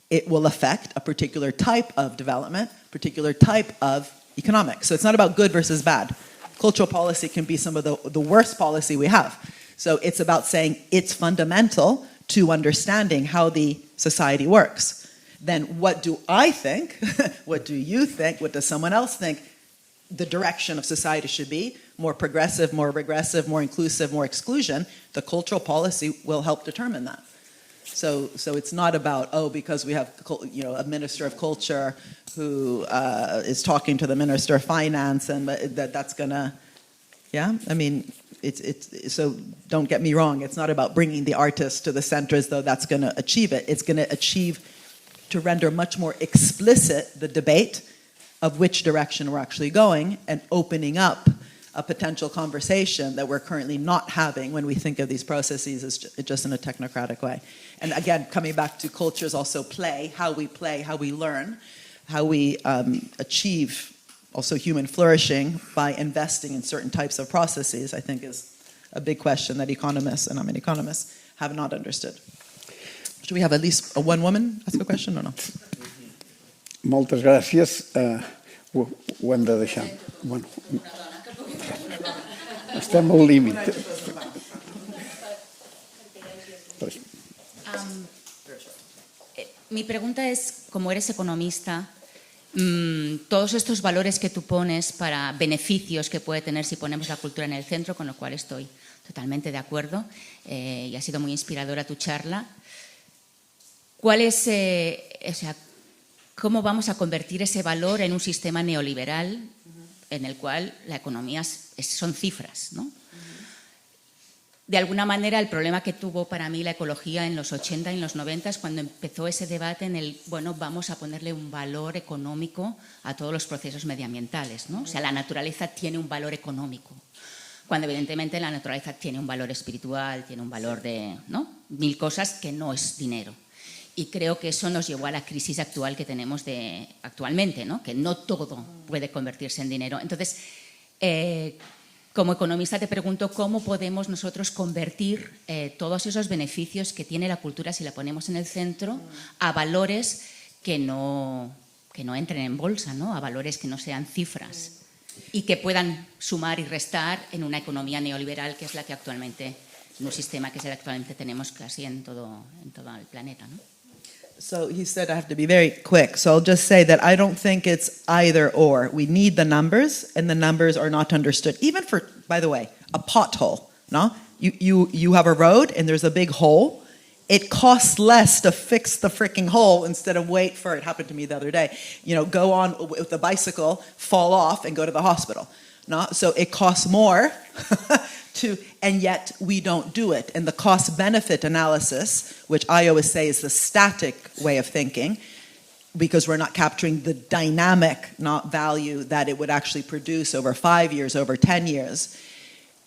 Speaker 4: it will affect a particular type of development, particular type of economics. So it's not about good versus bad. Cultural policy can be some of the worst policy we have. So it's about saying it's fundamental to understanding how the society works. Then what do I think? What do you think? What does someone else think the direction of society should be? More progressive, more regressive, more inclusive, more exclusion. The cultural policy will help determine that. So it's not about, because we have a minister of culture who is talking to the minister of finance, and that's gonna, so don't get me wrong, it's not about bringing the artist to the center as though that's gonna achieve it. It's gonna achieve to render much more explicit the debate of which direction we're actually going, and opening up a potential conversation that we're currently not having when we think of these processes as just in a technocratic way. And again, coming back to cultures also play, how we learn, how we achieve also human flourishing by investing in certain types of processes, I think is a big question that economists, and I'm an economist, have not understood. Should we have at least one woman ask a question or no?
Speaker 2: Moltes gràcies. Ho hem de deixar. Bueno, estem al límit.
Speaker 8: Mi pregunta es, como eres economista, todos estos valores que tú pones para beneficios que puede tener si ponemos la cultura en el centro, con lo cual estoy totalmente de acuerdo, y ha sido muy inspiradora tu charla. ¿Cuál es, cómo vamos a convertir ese valor en un sistema neoliberal en el cual la economía son cifras, ¿no? De alguna manera, el problema que tuvo para mí la ecología en los 80 y en los 90 es cuando empezó ese debate en el, vamos a ponerle un valor económico a todos los procesos medioambientales, ¿no? O sea, la naturaleza tiene un valor económico, cuando evidentemente la naturaleza tiene un valor espiritual, tiene un valor de, ¿no? Mil cosas que no es dinero. Y creo que eso nos llevó a la crisis actual que tenemos actualmente, ¿no? Que no todo puede convertirse en dinero. Entonces, como economista te pregunto cómo podemos nosotros convertir todos esos beneficios que tiene la cultura si la ponemos en el centro a valores que no entren en bolsa, ¿no? A valores que no sean cifras y que puedan sumar y restar en una economía neoliberal que es la que actualmente, en un sistema que es el que actualmente tenemos casi en todo el planeta, ¿no?
Speaker 4: So he said I have to be very quick. So I'll just say that I don't think it's either or. We need the numbers, and the numbers are not understood. Even for by the way, a pothole, no? You have a road and there's a big hole. It costs less to fix the freaking hole instead of wait for, it happened to me the other day, go on with the bicycle, fall off and go to the hospital. No? So it costs more and yet we don't do it. And the cost-benefit analysis, which I always say is the static way of thinking, because we're not capturing the dynamic value that it would actually produce over 5 years, over 10 years,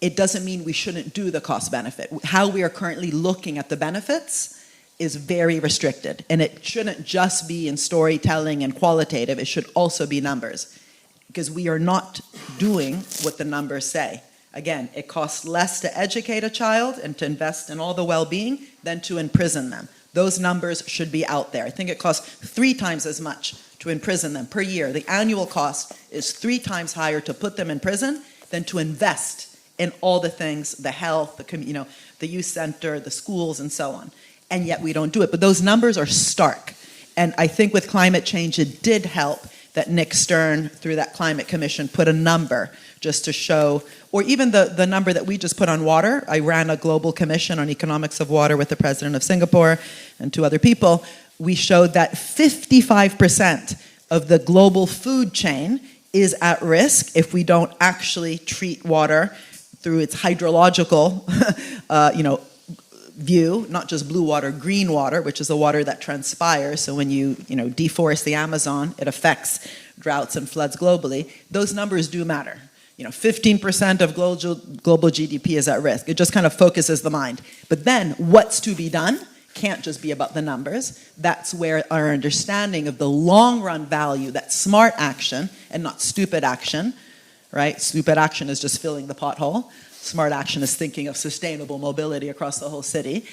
Speaker 4: it doesn't mean we shouldn't do the cost-benefit. How we are currently looking at the benefits is very restricted. And it shouldn't just be in storytelling and qualitative, it should also be numbers. Because we are not doing what the numbers say. Again, it costs less to educate a child and to invest in all the well-being than to imprison them. Those numbers should be out there. I think it costs 3 times as much to imprison them per year. The annual cost is 3 times higher to put them in prison than to invest in all the things, the health, the youth center, the schools, and so on. And yet we don't do it. But those numbers are stark. And I think with climate change, it did help that Nick Stern, through that climate commission, put a number just to show, or even the number that we just put on water. I ran a global commission on economics of water with the president of Singapore and 2 other people. We showed that 55% of the global food chain is at risk if we don't actually treat water through its hydrological view, not just blue water, green water, which is the water that transpires. So when you deforest the Amazon, it affects droughts and floods globally. Those numbers do matter. 15% of global GDP is at risk. It just kind of focuses the mind. But then what's to be done can't just be about the numbers. That's where our understanding of the long run value, that smart action and not stupid action, right? Stupid action is just filling the pothole. Smart action is thinking of sustainable mobility across the whole city.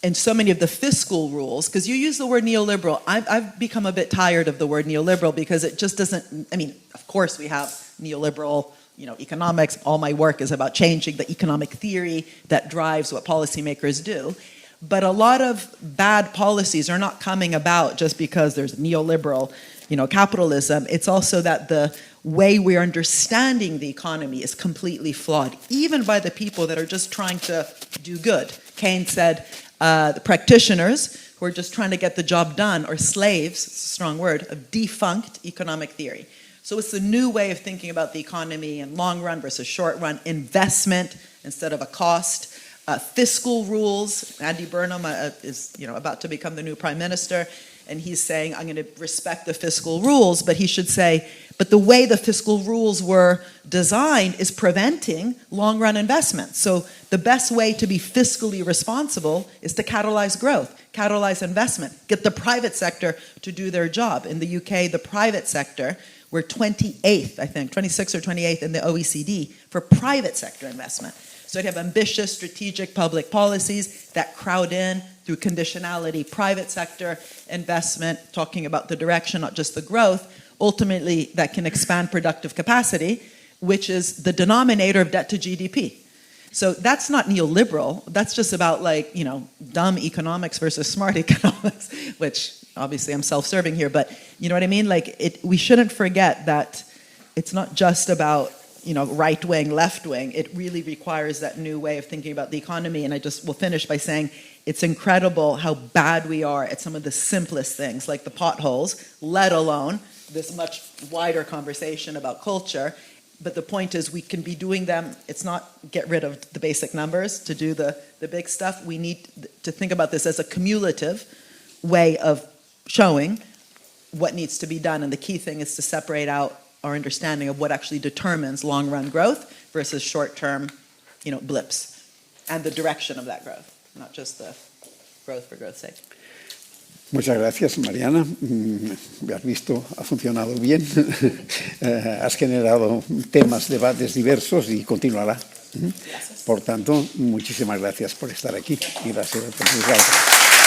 Speaker 4: And so many of the fiscal rules, because you use the word neoliberal, I've become a bit tired of the word neoliberal because it just doesn't, of course we have neoliberal, economics. All my work is about changing the economic theory that drives what policymakers do. But a lot of bad policies are not coming about just because there's neoliberal, capitalism. It's also that the way we're understanding the economy is completely flawed, even by the people that are just trying to do good. Keynes said the practitioners who are just trying to get the job done are slaves, it's a strong word, of defunct economic theory. So it's a new way of thinking about the economy in long run versus short run, investment instead of a cost, fiscal rules. Andy Burnham is about to become the new prime minister, and he's saying, I'm going to respect the fiscal rules, but he should say, but the way the fiscal rules were designed is preventing long-run investment. So the best way to be fiscally responsible is to catalyze growth, catalyze investment, get the private sector to do their job. In the UK, the private sector, we're 28th, I think, 26th or 28th in the OECD for private sector investment. So you have ambitious strategic public policies that crowd in through conditionality, private sector investment, talking about the direction, not just the growth, ultimately that can expand productive capacity, which is the denominator of debt to GDP. So that's not neoliberal, that's just about dumb economics versus smart economics, which obviously I'm self-serving here, but you know what I mean? We shouldn't forget that it's not just about right wing, left wing. It really requires that new way of thinking about the economy. And I just will finish by saying it's incredible how bad we are at some of the simplest things, like the potholes, let alone this much wider conversation about culture. But the point is we can be doing them. It's not get rid of the basic numbers to do the big stuff. We need to think about this as a cumulative way of showing what needs to be done. And the key thing is to separate out our understanding of what actually determines long-run growth versus short-term, blips, and the direction of that growth, not just the growth for growth's sake.
Speaker 2: Muchas gracias, Mariana. Has visto, ha funcionado bien. Has generado temas, debates diversos y continuará. Por tanto, muchísimas gracias por estar aquí y gracias por tus datos.